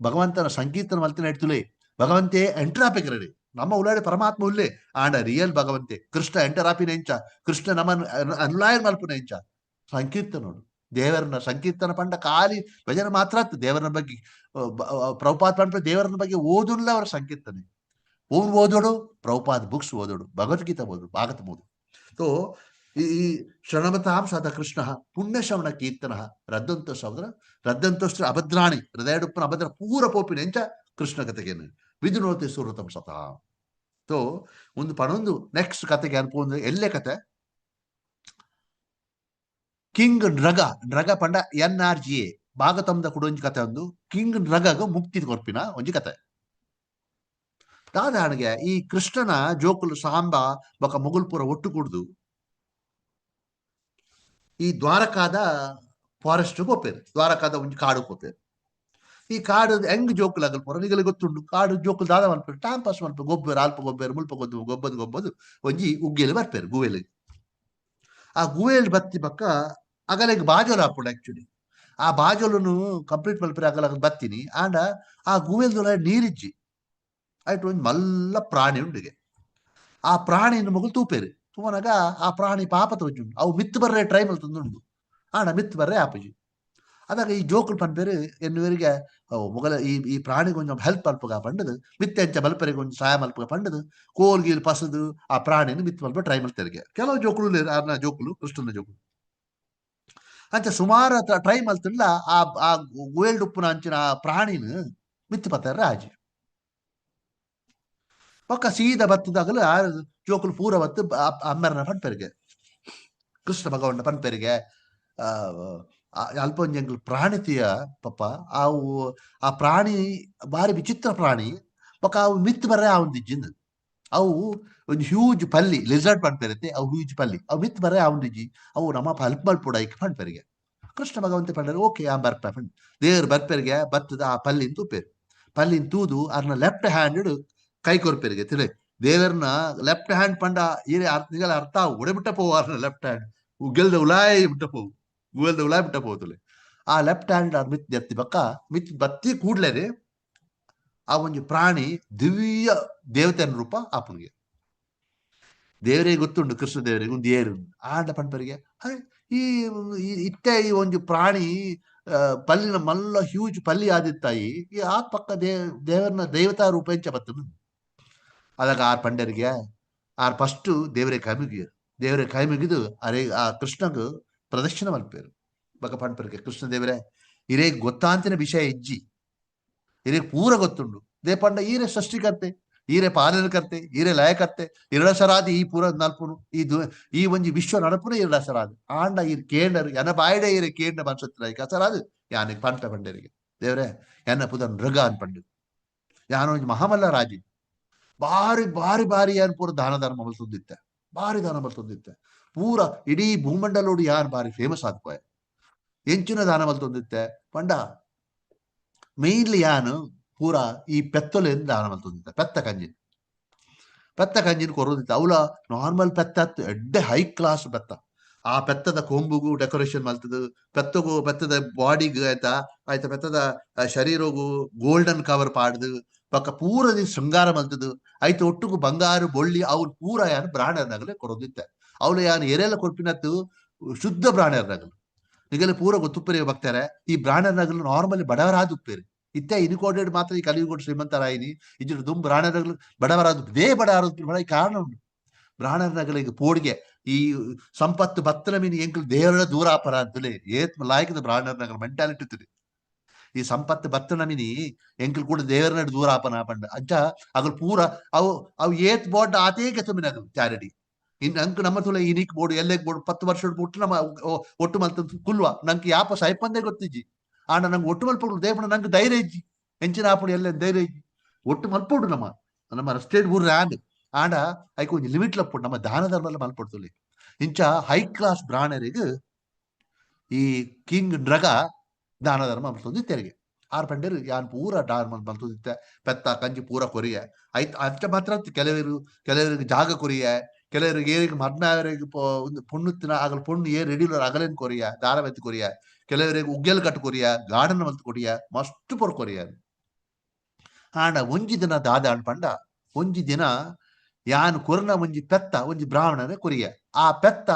Speaker 1: ಭಗವಂತನ ಸಂಕೀರ್ತನ ಮಲ್ತಿನ ಇಡ್ತುಲೆ ಭಗವಂತೆ ಎಂಟರಾಪಿಗರಡಿ ನಮ್ಮ ಉಳ್ಳಾಡೆ ಪರಮಾತ್ಮ ಉಲ್ಲೇ ಆಂಡ ರಿಯಲ್ ಭಗವಂತೆ ಕೃಷ್ಣ ಎಂಟರಾಪಿನ ಎಂಚ ಕೃಷ್ಣ ನಮ್ಮನ್ನು ಅನ್ಲಾಯನ್ ಮಲ್ಪುನ ಎಂಚ ಸಂಕೀರ್ತನೋಡು ದೇವರನ್ನ ಸಂಕೀರ್ತನ ಪಂಡ ಖಾಲಿ ಭಜನೆ ಮಾತ್ರ ದೇವರನ ಬಗ್ಗೆ ಪ್ರಭುಪಾದ್ ಪಂಡ ದೇವರನ ಬಗ್ಗೆ ಓದುಲ್ಲ ಅವರ ಸಂಕೀರ್ತನೆ ಓನ್ ಓದೋಡು ಪ್ರಭುಪಾದ್ ಬುಕ್ಸ್ ಓದೋಡು ಭಗವದ್ಗೀತಾ ಓದೋಡು ಭಾಗವತ ಓದು ಸೊ ಈ ಶ್ರಣಮತಾಂ ಸದ ಕೃಷ್ಣ ಪುಣ್ಯಶ್ರವಣ ಕೀರ್ತನ ರದ್ದಂತೋಸ್ತ್ರ ಅಭದ್ರಾಣಿ ಹೃದಯಡುಪ್ಪನ ಅಭದ್ರ ಪೂರ ಪೋಪಿನ ಎಂಚ ಕೃಷ್ಣ ಕತೆಗೇನು ವಿದುನೋತಿ ಸುರತಂ ಸತಾ ಸೊ ಒಂದು ಪಣೊಂದು ನೆಕ್ಸ್ಟ್ ಕತೆಗೆ ಅನ್ಪೋಂದು ಎಲ್ಲೇ ಕತೆ ಕಿಂಗ್ ನೃಗ ಪಂಡ NRGA ಭಾಗತಂದ ಕೂಡ ಒಂಜಿ ಕತೆ ಒಂದು ಕಿಂಗ್ ನೃಗಗ ಮುಕ್ತಿ ಕೊರ್ಪಿನ ಒಂಜಿ ಕತೆ ದಾದಾಣಿಗೆ ಈ ಕೃಷ್ಣನ ಜೋಕುಲು ಸಾಂಬ ಬೊಕ ಮೊಗುಲ್ಪುರ ಒಟ್ಟು ಕುಡ್ದು ಈ ದ್ವಾರಕಾದ ಫಾರೆಸ್ಟ್ ಹೋಗ್ಪೇರು ದ್ವಾರಕಾದ ಒಂಜಿ ಕಾಡು ಹೋಗ್ಪೇರು ಈ ಕಾಡು ಹೆಂಗ್ ಜೋಕುಲು ಆಗಲ್ಪುರ ಈಗಲೇ ಗೊತ್ತುಂಡು ಕಾಡು ಜೋಕುಲು ದಾದ ಮಲ್ಪೇರು ಟೈಮ್ ಪಾಸ್ ಮಲ್ಪೇರು ಗೊಬ್ಬರ ಅಲ್ಪ ಗೊಬ್ಬರ ಮುಲ್ಪ ಗೊಬ್ಬದು ಒಂಜಿ ಉಗ್ಗೆಲಿ ಬರ್ಪೇರು ಗುವೆಲಿಗೆ ಆ ಗುವೆಯಲ್ಲಿ ಬತ್ತಿ ಪಕ್ಕ ಅಗಲಿಗೆ ಬಾಜೋಲು ಹಾಕೊಂಡು ಆಕ್ಚುಲಿ ಆ ಬಾಜೋಲನ್ನು ಕಂಪ್ಲೀಟ್ ಮಲ್ಪೇರು ಅಗಲ ಬತ್ತೀನಿ ಆಂಡ ಆ ಗುವೆಲ್ದೊಳ ನೀರಿಜ್ಜಿ ಆಯ್ತು ಒಂದು ಮಲ್ಲ ಪ್ರಾಣಿ ಉಂಡಿಗೆ ಆ ಪ್ರಾಣಿಯನ್ನು ಮಗು ತೂಪೇರು ತುಮನಾಗ ಆ ಪ್ರಾಣಿ ಪಾಪ ತೋಜುಂಡು ಅವು ಮಿತ್ತು ಬರ್ರೆ ಟ್ರೈ ಮಲ್ತುಂಡು ಆಂಡ ಮಿತ್ತು ಬರ್ರೆ ಆಪಜಿ ಅದಾಗ ಈ ಜೋಕುಲು ಪನ್ಪೇರು ಎನ್ನುವರಿಗೆ ಮೊಗಲ ಈ ಪ್ರಾಣಿಗೆ ಒಂಚ ಹೆಲ್ಪ್ ಮಲ್ಪಗ ಪಂಡದು ಮಿತ್ತೆ ಅಂಚ ಮಲ್ಪರಿಗೆ ಒಂದು ಸಹಾಯ ಮಲ್ಪಗ ಪಂಡದು ಕೋಲ್ಗೀಲ್ ಪಸದು ಆ ಪ್ರಾಣಿಯನ್ನು ಮಿತ್ತು ಮಲ್ಪ ಟ್ರೈ ಮಲ್ತರಿಗೆ ಕೆಲವು ಜೋಕುಲು ಆರ್ನ ಜೋಕುಲು ಕೃಷ್ಣನ ಜೋಕುಲು ಅಂಚ ಸುಮಾರು ಟ್ರೈ ಮಲ್ತಲ್ಲ ಆ ಆ ಗೋಲ್ಡ್ ಉಪ್ಪುನ ಅಂಚಿನ ಆ ಪ್ರಾಣಿನ ಮಿತ್ತು ಪತ್ತಾರ ರಾಜಿ ಪಕ್ಕ ಸೀದಾ ಬತ್ತದಾಗಲು ಆ ಜೋಕುಲು ಪೂರ ಬತ್ತು ಅಮ್ಮರನ ಪಂಪೆರಿಗೆ ಕೃಷ್ಣ ಭಗವಂತ ಪಂಪೆರಿಗೆ ಅಲ್ಪ ಒಂಜಿ ಪ್ರಾಣಿತಿಯ ಪಪ್ಪ ಅವು ಆ ಪ್ರಾಣಿ ಬಾರಿ ವಿಚಿತ್ರ ಪ್ರಾಣಿ ಪಕ್ಕ ಅವು ಮಿತ್ ಬರ ಆವಂದಿಜ್ಜಿಂದು ಅವು ಒಂದು ಹ್ಯೂಜ್ ಪಲ್ಲಿ ಲಿಸರ್ಟ್ ಪಂಪೆರತ್ತೆ ಅವು ಹ್ಯೂಜ್ ಪಲ್ಲಿ ಅವು ಮಿತ್ ಬರ ಆವಂದಿಜ್ಜಿ ಅವು ನಮ್ಮ ಹಲ್ಪ್ ಮಲ್ಪುಡ ಇಕ್ ಪಂಪೆರಿಗೆ ಕೃಷ್ಣ ಭಗವಂತ ಪಂಡರು ಓಕೆ ಆ ಬರ್ಪ ದೇವ್ರು ಬರ್ಪೆರಿಗೆ ಬತ್ತದ ಆ ಪಲ್ಲಿನ ತೂಪೇರು ಪಲ್ಲಿನ ತೂದು ಅದನ್ನ ಲೆಫ್ಟ್ ಹ್ಯಾಂಡ್ ಕೈ ಕೊರ್ಪೆರಿಗೆ ತಿಳಿ ದೇವರನ್ನ ಲೆಫ್ಟ್ ಹ್ಯಾಂಡ್ ಪಂಡ ಈರೆ ನಿಗಲ ಅರ್ಥ ಉಡೆಬಿಟ್ಟ ಪೋವು ಅರ್ನ ಲೆಫ್ಟ್ ಹ್ಯಾಂಡ್ ಗೆಲ್ದ ಉಲಾಯ್ ಬಿಟ್ಟ ಪೋವು ಗೂಗಲ್ದ ಉಲಾಯ್ ಬಿಟ್ಟ ಪೋತುಲೆ ಆ ಲೆಫ್ಟ್ ಹ್ಯಾಂಡ್ ಮಿತ್ ಎತ್ತಿ ಬಕ್ಕ ಮಿತ್ ಬತ್ತಿ ಕೂಡ್ಲೇನೆ ಆ ಒಂದು ಪ್ರಾಣಿ ದಿವ್ಯ ದೇವತೆಯ ರೂಪ ಆಪನಿಗೆ ದೇವರಿಗೆ ಗೊತ್ತುಂಡು ಕೃಷ್ಣ ದೇವರಿಗೆ ಒಂದು ಏರು ಆಂಡ ಪಂಪರಿಗೆ ಈ ಇತ್ತೆ ಈ ಒಂದು ಪ್ರಾಣಿ ಪಲ್ಲಿನ ಮಲ್ಲ ಹ್ಯೂಜ್ ಪಲ್ಲಿ ಆದಿತ್ತಾಯಿ ಈ ಆ ಪಕ್ಕ ದೇವರನ್ನ ದೇವತಾ ರೂಪ ಎಂಚ ಬತ್ತನು ಅದಾಗ ಆರ್ ಪಂಡರಿಗೆ ಆರ್ ಫಸ್ಟ್ ದೇವರೇ ಕೈ ಮುಗಿಯರು ದೇವರೇ ಕೈ ಮುಗಿದು ಅರೆ ಆ ಕೃಷ್ಣಗ್ ಪ್ರದರ್ಶನ ಮಲ್ಪೇರು ಬಕ ಪಂಪರಿಗೆ ಕೃಷ್ಣ ದೇವರೇ ಇರೇ ಗೊತ್ತಾಂತಿನ ವಿಷಯ ಇಜ್ಜಿ ಇರೇ ಪೂರ ಗೊತ್ತುಂಡು ದೇ ಪಂಡ ಈರೆ ಸೃಷ್ಟಿಕರ್ತೆ ಈರೆ ಪಾಲನಕರ್ತೆ ಈರೆ ಲಯಕರ್ತೆ ಇರಡಸರಾದಿ ಈ ಪೂರ ನಲ್ಪುನು ಈ ಒಂಜಿ ವಿಶ್ವ ನಡಪುನ ಇರಡಸರಾದು ಆಂಡ ಈ ಕೇಂಡರು ಎನ ಬಾಯಿಡೆ ಇರೆ ಕೇಂಡ ಮನ್ಸತ್ರ ಕಸರಾದು ಯಾನಿಗೆ ಪಂಟ ಪಂಡರಿಗೆ ದೇವ್ರೆ ಎನ್ನ ಪುದ ನೃಗ ಅನ್ಪಂಡು ಯಾನೊಂಜಿ ಮಹಾಮಲ್ಲ ರಾಜಿ ಬಾರಿ ಬಾರಿ ಬಾರಿ ಯಾನ್ ಪೂರ ದಾನ ಧರ್ಮ ಮಲ್ತುಂದಿತ್ತೆ ಬಾರಿ ದಾನ ಮಲ್ತುಂದಿತ್ತೆ ಪೂರ ಇಡೀ ಭೂಮಂಡಲೋಡು ಯಾನ್ ಬಾರಿ ಫೇಮಸ್ ಆದ್ಕೋಯ ಎಂಚಿನ ದಾನ ಮಲ್ತುಂದಿತ್ತೆ ಪಂಡ ಮೇನ್ಲಿ ಯಾನು ಪೂರ ಈ ಪೆತ್ತೊಲೆಂದು ದಾನ ಮಲ್ತುಂದಿತ್ತೆ ಪೆತ್ತ ಕಂಜಿನ ಕೊರೋದಿತ್ತು ಅವಳ ನಾರ್ಮಲ್ ಪೆತ್ತ ಎಡ್ಡೆ ಹೈ ಕ್ಲಾಸ್ ಪೆತ್ತ ಆ ಪೆತ್ತದ ಕೊಂಬುಗೂ ಡೆಕೋರೇಷನ್ ಮಲ್ತದು ಪೆತ್ತದ ಬಾಡಿಗೂ ಆಯ್ತಾ ಪೆತ್ತದ ಶರೀರಗೂ ಗೋಲ್ಡನ್ ಕವರ್ ಪಾಡ್ದು ಪಕ್ಕ ಪೂರದಿ ಶೃಂಗಾರ ಮಲ್ತದು ಆಯ್ತು ಒಟ್ಟುಗು ಬಂಗಾರು ಬೊಳ್ಳಿ ಅವ್ನು ಪೂರ ಯಾನು ಬ್ರಾಣರ್ನಾಗಲೇ ಕೊರೋದಿತ್ತೆ ಅವಳು ಯಾನು ಎರೆಲ್ಲ ಕೊರ್ಪಿನತ್ತು ಶುದ್ಧ ಬ್ರಾಣರ್ನಾಗಲು ಈಗಲೇ ಪೂರ ಗೊತ್ತುಪ್ಪರಿ ಬಗ್ತಾರೆ ಈ ಬ್ರಾಣರ್ನಾಗಲು ನಾರ್ಮಲಿ ಬಡವರಾದ ಉಪ್ಪೇರಿ ಇತ್ತೆ ಇನ್ಕೋಡೆಡ್ ಮಾತ್ರ ಈ ಕಲಿಯುಗೋಡು ಶ್ರೀಮಂತರಾಯಿನಿ ಇಜ್ಜು ದುಮ್ ಬ್ರಾಣರ್ನಾಗಲು ಬಡವರಾದ ದೇ ಬಡವರಾದ ಕಾರಣ ಉಂಟು ಬ್ರಾಣರ್ನಾಗಲಿಗೆ ಪೋಡಿಗೆ ಈ ಸಂಪತ್ತು ಬತ್ತನ ಮೀನು ಎಂಕಲ್ ದೇವರ ದೂರಾಪರ ಅಂತಲೇ ಏತ್ ಲಾಯ್ಕದ ಬ್ರಾಣರ್ನಾಗಲ ಮೆಂಟಾಲಿಟಿ ತಿಳಿ ಈ ಸಂಪತ್ತು ಬತ್ತನ ಮಿನಿ ಎಂಕಲ್ ಕೂಡ ದೇವರನ ದೂರಾಪನ ಪಂಡ ಅಜ್ಜ ಅಗಲ್ ಪೂರ ಅವು ಏತ್ ಬೋರ್ಡ್ ಆತೇ ಕೆತ್ತಮಿನಗಲ್ ಚಾರಿಟಿ ಇನ್ ಅಂಕ್ ನಮ್ಮ ತುಲೆ ಇನಿಕ್ ಬೋರ್ಡ್ ಎಲ್ಲೆಗ್ ಬೋರ್ಡ್ 10 ವರ್ಷ ಬಿಟ್ಟು ನಮ್ಮ ಒಟ್ಟು ಮಲ್ತ ಕುಲ್ವ ನಂಗೆ ಯಾಪ ಸೈಪಂದೇ ಗೊತ್ತಿಜ್ಜಿ ಆಂಡ ನಂಗೆ ಒಟ್ಟು ಮಲ್ಪಡು ದೇವಣ್ಣ ನಂಗೆ ಧೈರ್ಯ ಇಜ್ಜಿ ಎಂಚಿನ ಆಪುಡು ಎಲ್ಲ ಧೈರ್ಯ ಇಜ್ಜಿ ಒಟ್ಟು ಮಲ್ಪೋಡು ನಮ್ಮ ಸ್ಟೇಟ್ ಊರ್ ಆಂಡ್ ಆಂಡ ಐಕ್ ಒಂಜಿ ಲಿಮಿಟ್ ಲಪ್ಪುಡು ನಮ್ಮ ದಾನ ಧರ್ಮ ಮಲ್ಪಡ್ತುಲಿ ಇಂಚ ಹೈ ಕ್ಲಾಸ್ ಬ್ರಾಣರಿಗೆ ಈ ಕಿಂಗ್ ಡ್ರಗ ದಾನ ಧರ್ಮ ಮಲ್ತೊಂದು ತೆರಿಗೆ ಆರ್ ಪಂಡರು ಯಾನ್ ಪೂರ ದಾನ ಮಲ್ತೊಂದಿತ್ತೆ ಪೆತ್ತ ಕಂಜಿ ಪೂರ ಕೊರಿಯ ಐತ್ ಅಂಚ ಮಾತ್ರ ಕೆಲವರಿಗೆ ಜಾಗ ಕೊರಿಯ ಕೆಲವರಿಗೆ ಏರಿಗೆ ಮರ್ನಾವರಿಗೆ ಪುಣ್ಣುತ್ತಿನ ಆಗಲ್ ಪುಣ್ಣು ಏ ರೆಡಿಲರ್ ಅಗಲೇನ್ ಕೊರಿಯ ದಾರ ಮೆತ್ತು ಕೊರಿಯ ಕೆಲವರಿಗೆ ಉಗ್ಗೆಲ್ ಕಟ್ಟು ಕೊರಿಯ ಗಾರ್ಡನ್ ಮಲ್ತು ಕೊರಿಯ ಮಸ್ತ್ ಪೊರ್ ಕೊರಿಯ ಆಂಡ ಒಂಜಿ ದಿನ ದಾದ ಅನ್ಪಂಡ ಒಂಜಿ ದಿನ ಯಾನ್ ಕೊರನ ಒಂಜಿ ಪೆತ್ತ ಒಂಜಿ ಬ್ರಾಹ್ಮಣನೇ ಕೊರಿಯ ಆ ಪೆತ್ತ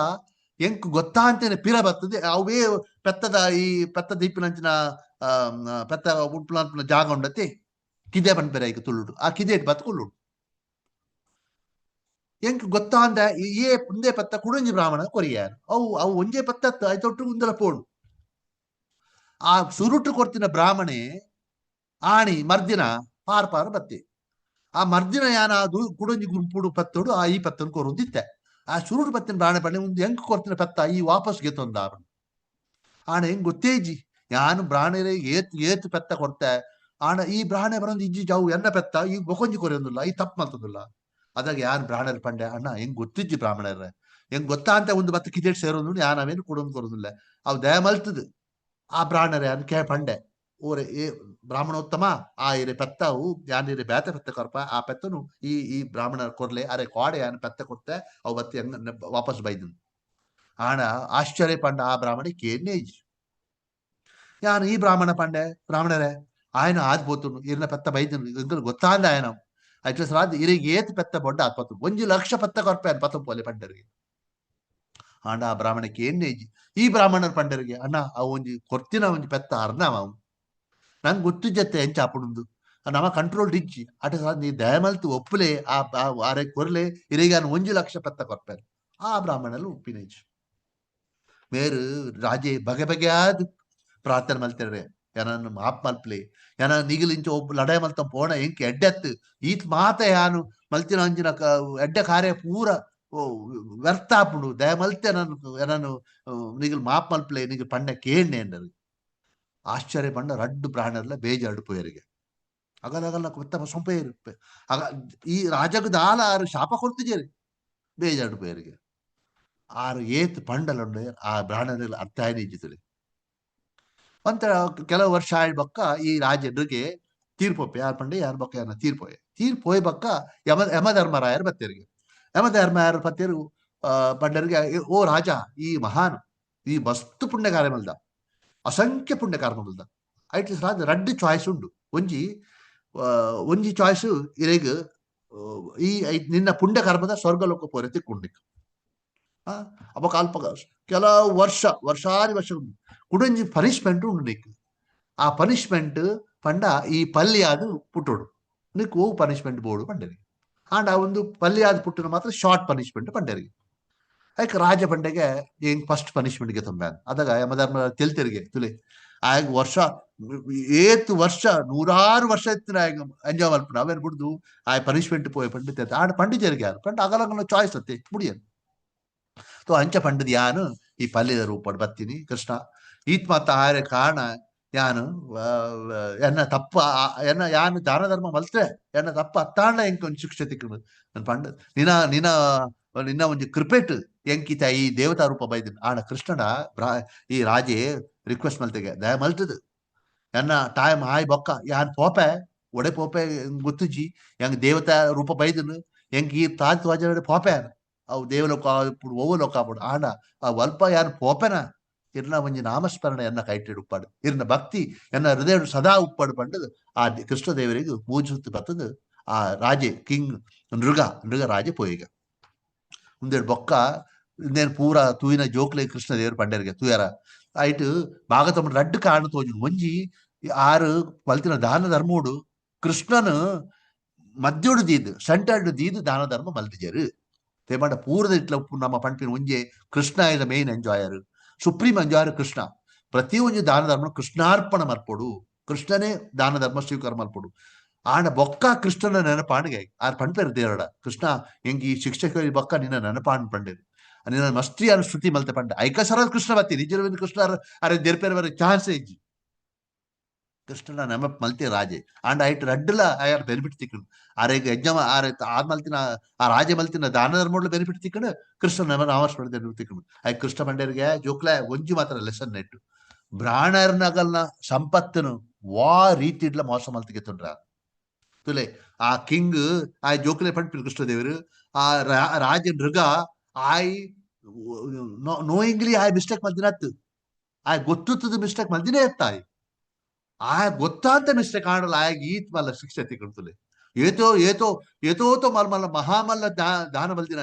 Speaker 1: ಎಂಕ್ ಗೊತ್ತಾಂತೇನೆ ಪಿರ ಬರ್ತದೆ ಅವೇ ಪೆತ್ತದ ಈ ಪೆತ್ತ ದೀಪಿನಂಚಿನ ಪೆತ್ತ ಉಟ್ಪುನ ಜಾಗ ಉಂಡತಿ ಕಿದೆ ಪನ್ಪೆರ ಈಗ ತುಳ್ಳುಡು ಆ ಕಿದೇಟ್ ಬತ್ ಕುಳ್ಳುಡು ಎಂಕ್ ಗೊತ್ತಾಂದ ಏ ಪುಂದೆ ಪೆತ್ತ ಕುಡಂಜಿ ಬ್ರಾಹ್ಮಣ ಕೊರಿಯಾನು ಅವು ಒಂಜೇ ಪೆತ್ತ ಐತೊಟ್ಟು ಉಂದಲ ಪೋಡು ಆ ಸುರುಟು ಕೊರ್ತಿನ ಬ್ರಾಹ್ಮಣೆ ಆಣಿ ಮರ್ದಿನ ಪಾರ ಬತ್ತೆ ಆ ಮರ್ದಿನ ಯಾನ ಅದು ಕುಡಂಜಿ ಗುಂಪುಡು ಪತ್ತೋಡು ಆ ಈ ಪತ್ತನ್ ಕೊರೊಂದಿತ್ತೆ ಆ ಸುರುಡು ಪತ್ತಿನ ಬ್ರಾಹ್ಮಣ ಪಂಡೆ ಒಂದು ಎಂಕ್ ಕೊರ್ತಿನ ಪತ್ತ ಈ ವಾಪಸ್ ಗೆತ್ತೊಂದ ಆಣ ಹೆಂಗ್ ಗೊತ್ತೇಜಿ ಯಾನು ಬ್ರಾಹ್ಮಣರೇ ಏತ್ ಪೆತ್ತ ಕೊಡ್ತೆ ಆಣ ಈ ಬ್ರಾಹ್ಮಣ ಬರೋದು ಇಜ್ಜಿ ಜಾವು ಎನ್ನ ಪೆತ್ತ ಈ ಬೊಕೊಂಜಿ ಕೊರೆಯೊಂದಿಲ್ಲ ಈ ತಪ್ಪು ಮಲ್ತದಿಲ್ಲ ಅದಾಗ ಯಾರು ಬ್ರಾಹ್ಮಣರ ಪಂಡೆ ಅಣ್ಣ ಹೆಂಗ್ ಗೊತ್ತಿಜ್ಜಿ ಬ್ರಾಹ್ಮಣರ ಹೆಂಗ್ ಗೊತ್ತಾ ಅಂತ ಒಂದು ಬತ್ತ ಕಿದೇಟ್ ಸೇರೋದು ಯಾನವೇನು ಕೊಡೋದು ಕೊರೋದಿಲ್ಲ ಅವು ದಯ ಮಲ್ತದು ಆ ಬ್ರಾಹ್ಮಣರೇ ಅನ್ಕೆ ಪಂಡೆ ಓರೆ ಏ ಬ್ರಾಹ್ಮಣೋತ್ತಮ ಆ ಇರೆ ಪೆತ್ತವು ಯಾನಿರೆ ಬೇತ ಪೆತ್ತ ಕೊರ್ಪ ಆ ಪೆತ್ತನು ಈ ಬ್ರಾಹ್ಮಣ ಕೊರ್ಲೆ ಅರೆ ಕೋಡೆ ಯಾನ್ ಪೆತ್ತ ಕೊಡ್ತೆ ಅವು ಬತ್ತಿ ವಾಪಸ್ ಬೈದನು ಆಣ ಆಶ್ಚರ್ಯ ಪಂಡ ಆ ಬ್ರಾಹ್ಮಣ ಕೇನೇಜ್ ಯಾನು ಈ ಬ್ರಾಹ್ಮಣ ಪಂಡೆ ಬ್ರಾಹ್ಮಣರೇ ఆయన ఆదిపోతును ఇరిన పెద్ద బైద్యును ఇంకలు గొత్తాంది ఆయన అయితే రాదు ఇరికి ఏతి పెద్ద బొడ్డ ఆత్మతు 1,00,000 పెద్ద కొరపాను పతం పోలే పండರಿಗೆ ಆಂಡ ಆ ಬ್ರಾಹ್ಮಣಕ್ಕೆ ಏನೇಜಿ ಈ ಬ್ರಾಹ್ಮಣರ ಪಂಡರಿಗೆ ಅಣ್ಣ ಆ ಒಂಜಿ ಕೊರ್ತಿನ ಒಂಜಿ ಪೆತ್ತ ಅರ್ನವ ನಂಗೆ ಗೊತ್ತಿಜ್ಜತ್ತೆ ಎಂಚ ಅಪ್ಪುಂದು ನಮ ಕಂಟ್ರೋಲ್ ಡಿಜ್ಜಿ ಅಟ ನೀ ದಯಮಲ್ತು ಒಪ್ಪುಲೆ ಆರೆ ಕೊರ್ಲೆ ಇರಿಗಾನು 1,00,000 ಪೆತ್ತ ಕೊರ್ಪಾನು ಆ ಬ್ರಾಹ್ಮಣಲು ಉಪ್ಪಿನೇಜಿ ಮೇರು ರಾಜೆ ಬಗೆ ಬಗೆಯಾದ ಪ್ರಾರ್ಥನೆ ಮಲ್ತಾರೆ ಏನನ್ನು ಮಾಪ್ ಮಲ್ಪಲೆ ಏನ ನಿಗಿಲಿಂಚ ಒಬ್ಬ ಲಡಾಯಿ ಮಲ್ತ ಪೋಣ ಎಂಕ್ ಎಡ್ಡೆತ್ತು ಈತ್ ಮಾತ ಯಾನು ಮಲ್ತಿನ ಅಂಜಿನ ಎಡ್ಡೆ ಕಾರ್ಯ ಪೂರ ವ್ಯರ್ಥ ಆಪುಂಡು ದಯ ಮಲ್ತೆ ನಾನು ನಿಗಿಲ್ ಮಾಪ್ ಮಲ್ಪಲೆ ನಿಗಿಲ್ ಪಂಡ ಕೇಳ್ನೆ ಎಂದರು ಆಶ್ಚರ್ಯ ಪಂಡ ರಡ್ಡು ಪ್ರಾಣರ್ಲ ಬೇಜಾಡು ಪೋಯರಿಗೆ ಅಗಲಗಲ್ಲ ಕೊತ್ತ ಸೊಂಪೆ ಇರುppe ಆಗ ಈ ರಾಜಗದ ಆಲ ಆರು ಶಾಪ ಕೊಡ್ತಿದ್ದೀರಿ ಬೇಜಾಡು ಪೋಯರಿಗೆ ಆರು ಏತ್ ಪಂಡಲುಂಡು ಆ ಬ್ರಾಹ್ಮಣರಲ್ಲಿ ಅರ್ಥ ಆಯ್ನಿಜ್ಜಿತದೆ ಅಂತ ಕೆಲವು ವರ್ಷ ಆಯ್ದ ಬಕ್ಕ ಈ ರಾಜರಿಗೆ ತೀರ್ಪೊಪ್ಪೆ ಯಾರು ಪಂಡೆ ಯಾರು ಬಕ್ಕ ಯಾರ ತೀರ್ಪೋಯ್ ಬಕ್ಕ ಯಮಧರ್ಮರಾಯರು ಬತ್ತೇರಿಗೆ ಯಮಧರ್ಮರಾಯರು ಬತ್ತೇರು ಪಂಡರಿಗೆ ಓ ರಾಜ ಈ ಮಹಾನ್ ಈ ಮಸ್ತ್ ಪುಣ್ಯ ಕಾರ್ಯ ಮಲ್ದ ಅಸಂಖ್ಯ ಪುಣ್ಯ ಕಾರ್ಯ ಮಲ್ದ ಐಟ್ ರಾಜ ರಡ್ಡು ಚಾಯ್ಸ್ ಉಂಡು ಒಂಜಿ ಚಾಯ್ಸ್ ಇರೇಗ ಈ ನಿನ್ನ ಪುಣ್ಯ ಕರ್ಮದ ಸ್ವರ್ಗಲೋಕ ಪೋರೆ ತಿಕ್ಕೊಂಡಿಕ್ ಅಪ್ಪ ಅಲ್ಪ ಕೆಲವು ವರ್ಷಾದಿ ವರ್ಷ ಕುಡಂಜಿ ಪನಿಷ್ಮೆಂಟ್ ಉಂಡು ನಿಕ್ ಆ ಪನಿಷ್ಮೆಂಟ್ ಪಂಡ ಈ ಪಲ್ಯಾದು ಪುಟ್ಟೋಡು ನಿಕ್ ಹೋಗು ಪನಿಷ್ಮೆಂಟ್ ಬೋರ್ಡು ಪಂಡರಿಗೆ ಆಂಡ ಆ ಒಂದು ಪಲ್ಯಾದ ಪುಟ್ಟಿನ ಮಾತ್ರ ಶಾರ್ಟ್ ಪನಿಷ್ಮೆಂಟ್ ಪಂಡರಿಗೆ ಅದಕ್ಕೆ ರಾಜ ಪಂಡೆಗೆ ಹೆಂಗ್ ಫಸ್ಟ್ ಪನಿಷ್ಮೆಂಟ್ಗೆ ತುಂಬ ಅದಾಗ ಯಮಧರ್ಮ ತೆಲ್ತಿರಿಗೆ ತುಲೆ ಆಗ ವರ್ಷ ಏತ್ ವರ್ಷ 100 ವರ್ಷ ಎತ್ತಿನ ಎಂಜಾಯ್ ಮಲ್ಪನ ಅವೇನು ಬಿಡ್ದು ಆ ಪನಿಷ್ಮೆಂಟ್ ಪೋಯ್ ಪಂಡಿತ ಆಡ ಪಂಡಿತರಿಗೆ ಯಾರು ಪಂಡ ಅಗಲ ಚಾಯ್ಸ್ ಅತ್ತೆ ಮುಡಿಯನ್ ತೋ ಅಂಚ ಪಂಡದ ಯಾನು ಈ ಪಲ್ಯದ ರೂಪ ಬರ್ತೀನಿ ಕೃಷ್ಣ ಈತ್ ಮಾತ ಆರೆ ಕಾರಣ ಯಾನು ಎನ್ನ ತಪ್ಪ ಎನ್ನ ಯಾನು ದಾನ ಧರ್ಮ ಮಲ್ತ್ರೆ ಎನ್ನ ತಪ್ಪ ಅತ್ತಾಂಡ ಎಂಕ್ ಒಂದು ಶಿಕ್ಷೆ ತಿಕ್ಕಳು ನನ್ ಪಂಡ ನಿನ್ನ ಒಂದು ಕ್ರಿಪೆಟ್ ಎಂಕಿತ ಈ ದೇವತಾ ರೂಪ ಬೈದಿನ ಆಣ ಕೃಷ್ಣನ ಈ ರಾಜೆ ರಿಕ್ವೆಸ್ಟ್ ಮಲ್ತೆಗೆ ದಯ ಮಲ್ತದು ಎನ್ನ ಟೈಮ್ ಆಯ್ ಬೊಕ್ಕ ಯಾನ್ ಪೋಪೆ ಒಡೆ ಪೋಪೆ ಗೊತ್ತುಜಿ ಹೆಂಗ್ ದೇವತಾ ರೂಪ ಬೈದನು ಹೆಂಗ್ ಈ ತಾಜ್ ವಾಜ ಪೋಪೆ ಅವು ದೇವಲೋಕ ఇప్పుడు ఓవలోక అప్పుడు ఆడ ఆ వల్ప యాన్ పోపెన ఇర్న వంజి నామస్మరణ ఎన్న కైటెడు ఉప్పాడు ఇర్న భక్తి ఎన్న హృదయుడు సదా ఉప్పాడు పండుగ ఆ కృష్ణదేವರಿಗೆ ಮೂಜುತ್ತು ಬತ್ತದು ಆ ರಾಜೆ ಕಿಂಗ್ ನೃಗ ರಾಜೆ ಪೋಯಿಗ ಮುಂದೆ ಬೊಕ್ಕ నేను ಪೂರ ತೂಯಿನ ಜೋಕ್ಲೆ ಕೃಷ್ಣದೇವರು ಪಂಡರಿಗೆ ತೂಯರ ಐಟ್ ಭಾಗತಮ್ಮ ರಡ್ಡು ಕಾರಣ ತೋಜು ಒಂಜಿ ಆರು ಪಲ್ತಿನ ದಾನ ಧರ್ಮೋಡು ಕೃಷ್ಣನು ಮಧ್ಯೋಡು ದೀದು ಸೆಂಟರ್ಡು ದೀದು ದಾನ ಧರ್ಮ ಮಲ್ತಿಜರು ತೇಮಾಡ ಪೂರದ ಇಟ್ಲ ನಮ್ಮ ಪಂಪಿನ ಒಂಜೆ Krishna is the main enjoyer supreme enjoyer Krishna ಪ್ರತಿ ಒಂಜಿ ದಾನ ಧರ್ಮ ಕೃಷ್ಣಾರ್ಪಣ ಮಲ್ಪೊಡು ಕೃಷ್ಣನೇ ದಾನ ಧರ್ಮ ಸ್ವೀಕಾರ ಮಲ್ಪೊಡು ಆಂಡ ಬೊಕ್ಕ ಕೃಷ್ಣನ ನೆನಪಾಣಿಗೆ ಆರ್ ಪಂಪೇರು ದೇವರಡ ಕೃಷ್ಣ ಹೆಂಗ್ ಈ ಶಿಕ್ಷಕ ಬೊಕ್ಕ ನಿನ್ನ ನೆನಪಾಣ್ ಪಂಡೇರು ನಿನ್ನ ಮಸ್ತಿ ಅನು ಶ್ರುತಿ ಮಲ್ತೆ ಪಂಡ ಐಕಸರ ಕೃಷ್ಣ ಬತ್ತಿ ನಿಜ ಕೃಷ್ಣ ಅರೆ ದೇರ್ಪೇರ ಚಾನ್ಸೇ ಇಜ್ಜಿ ಕೃಷ್ಣನ ನೆನಪು ಮಲ್ತಿ ರಾಜೆ ಆಂಡ ಐಟ್ ರಡ್ಡಲ ಆಯಾರ ಬೆನಿಫಿಟ್ ತಿಕ್ಕಂಡು ಆರೇಗ ಯಜ್ಞ ಆರ್ ಮಲ್ತಿನ ಆ ರಾಜೆ ಮಲ್ತಿನ ದಾನ ಧರ್ಮೋಡ್ಲ ಬೆನಿಫಿಟ್ ತಿಕ್ಕಂಡು ಕೃಷ್ಣ ನಾಮಸ್ಮರಣೆ ತಿಕ್ಕಂಡು ಐ ಕೃಷ್ಣ ಪಂಡೇರಿಗೆ ಜೋಕ್ಲ ಒಂಜಿ ಮಾತ್ರ ಲೆಸನ್ ನೆಟ್ಟು ಬ್ರಾಹ್ಮಣರ್ನಗಲ್ನ ಸಂಪತ್ತನು ವಾ ರೀತಿಡ್ಲ ಮೋಸ ಮಲ್ತಿಗೆ ತುಂಡ್ರ ತುಲೆ ಆ ಕಿಂಗ್ ಆ ಜೋಕ್ಲೆ ಪಂಪಿನ ಕೃಷ್ಣದೇವರು ಆ ರಾಜ ನೃಗ ಆಯ್ ನೋಯಿಂಗ್ಲಿ ಆಯ್ ಮಿಸ್ಟೇಕ್ ಮಲ್ತಿನತ್ತು ಆಯ್ ಗೊತ್ತುತ್ತದ ಮಿಸ್ಟೇಕ್ ಮಲ್ತಿನೇ ಎತ್ತಾಯ್ ಆ ಗೊತ್ತಾಂತ ಮಿಸ್ಟೇಕ್ ಆಡಲ್ಲ ಆಗ ಈತ್ ಮಲ್ಲ ಶಿಕ್ಷೆ ತಿಳ್ಕೊಳ್ತಲೆ ಏತೋ ಮಲ್ಮಲ್ಲ ಮಹಾಮಲ್ಲ ದಾನ ಮಲ್ದಿನ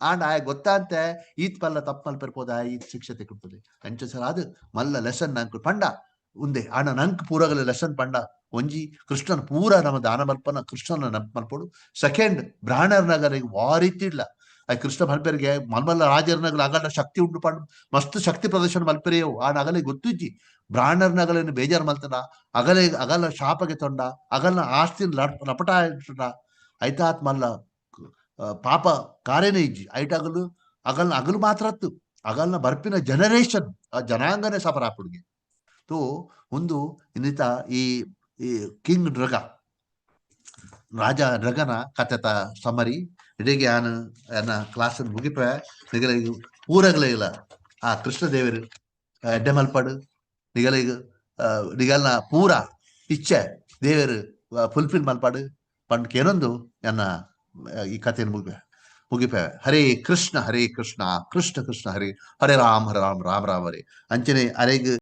Speaker 1: ಆಂಡ್ ಆಯ ಗೊತ್ತಾಂತ ಈತ್ ಮಲ್ಲ ತಪ್ಪ ಮಲ್ಪಿರ್ಬೋದ ಈತ್ ಶಿಕ್ಷೆ ತಿಳ್ಕೊಳ್ತದೆ ಅಂಚ ಸರ್ ಅದು ಮಲ್ಲ ಲೆಸನ್ ನಂಕು ಪಂಡ ಉಂದೆ ಆಣ ನಂಕ್ ಪೂರಗಲ ಲೆಸನ್ ಪಂಡ ಒಂಜಿ ಕೃಷ್ಣನ ಪೂರ ನಮ್ಮ ದಾನ ಮಲ್ಪನ ಕೃಷ್ಣನ ನೆನಪು ಮಲ್ಪೋಡು ಸೆಕೆಂಡ್ ಬ್ರಾಹ್ಮಣರ ನಗರಿಗೆ ವಾರಿತಿಡ್ಲ ಆ ಕೃಷ್ಣ ಮಲ್ಪೆರಿಗೆ ಮಲ್ಮಲ್ಲ ರಾಜರ ನಗಲ ಅಗಲ ಶಕ್ತಿ ಉಂಟು ಪಂಡು ಮಸ್ತ್ ಶಕ್ತಿ ಪ್ರದರ್ಶನ ಮಲ್ಪೆರೆಯವು ಆ ನಗಲೆ ಗೊತ್ತಿಜ್ಜಿ ಬ್ರಾಹ್ಮಣರ ನಗಲನ್ನು ಬೇಜಾರು ಮಲ್ತನ ಅಗಲ ಶಾಪಗೆ ತೊಂಡ ಅಗಲ್ನ ಆಸ್ತಿ ಲಪಟ ಐತಾತ್ ಮಲ್ಲ ಪಾಪ ಕಾರ್ಯನೇ ಇಜ್ಜಿ ಐಟಗಲು ಅಗಲು ಮಾತ್ರ ಅಗಲ್ನ ಬರ್ಪಿನ ಜನರೇಷನ್ ಆ ಜನಾಂಗನೇ ಸಫರ್ ಆಪುಡ್ಗೆ ತೋ ಒಂದು ಇನ್ನಿತ ಈ ಕಿಂಗ್ ನೃಗ ರಾಜ ನೃಗನ ಕಥೆತ ಸಮರಿ ಇಡೀಗೆ ಆನ ಎನ್ನ ಕ್ಲಾಸ್ ಮುಗಿಪ ನಿಗಲಿಗೆ ಪೂರಗಲಿಲ್ಲ ಆ ಕೃಷ್ಣದೇವರು ಎಡ್ಡೆ ಮಲ್ಪಡು ನಿಗಲ್ನ ಪೂರ ಇಚ್ಛೆ ದೇವರು ಫುಲ್ಫಿಲ್ ಮಲ್ಪಾಡು ಪಂಡ್ಕೆ ಏನೊಂದು ಎನ್ನ ಈ ಕಥೆಯನ್ನು ಮುಗಿಪೇವೆ ಹರೇ ಕೃಷ್ಣ ಕೃಷ್ಣ ಕೃಷ್ಣ ಹರೇ ಹರೇ ರಾಮ್ ರಾಮ್ ರಾಮ್ ಹರೇ ಅಂಚನೆ ಅರೆಗ್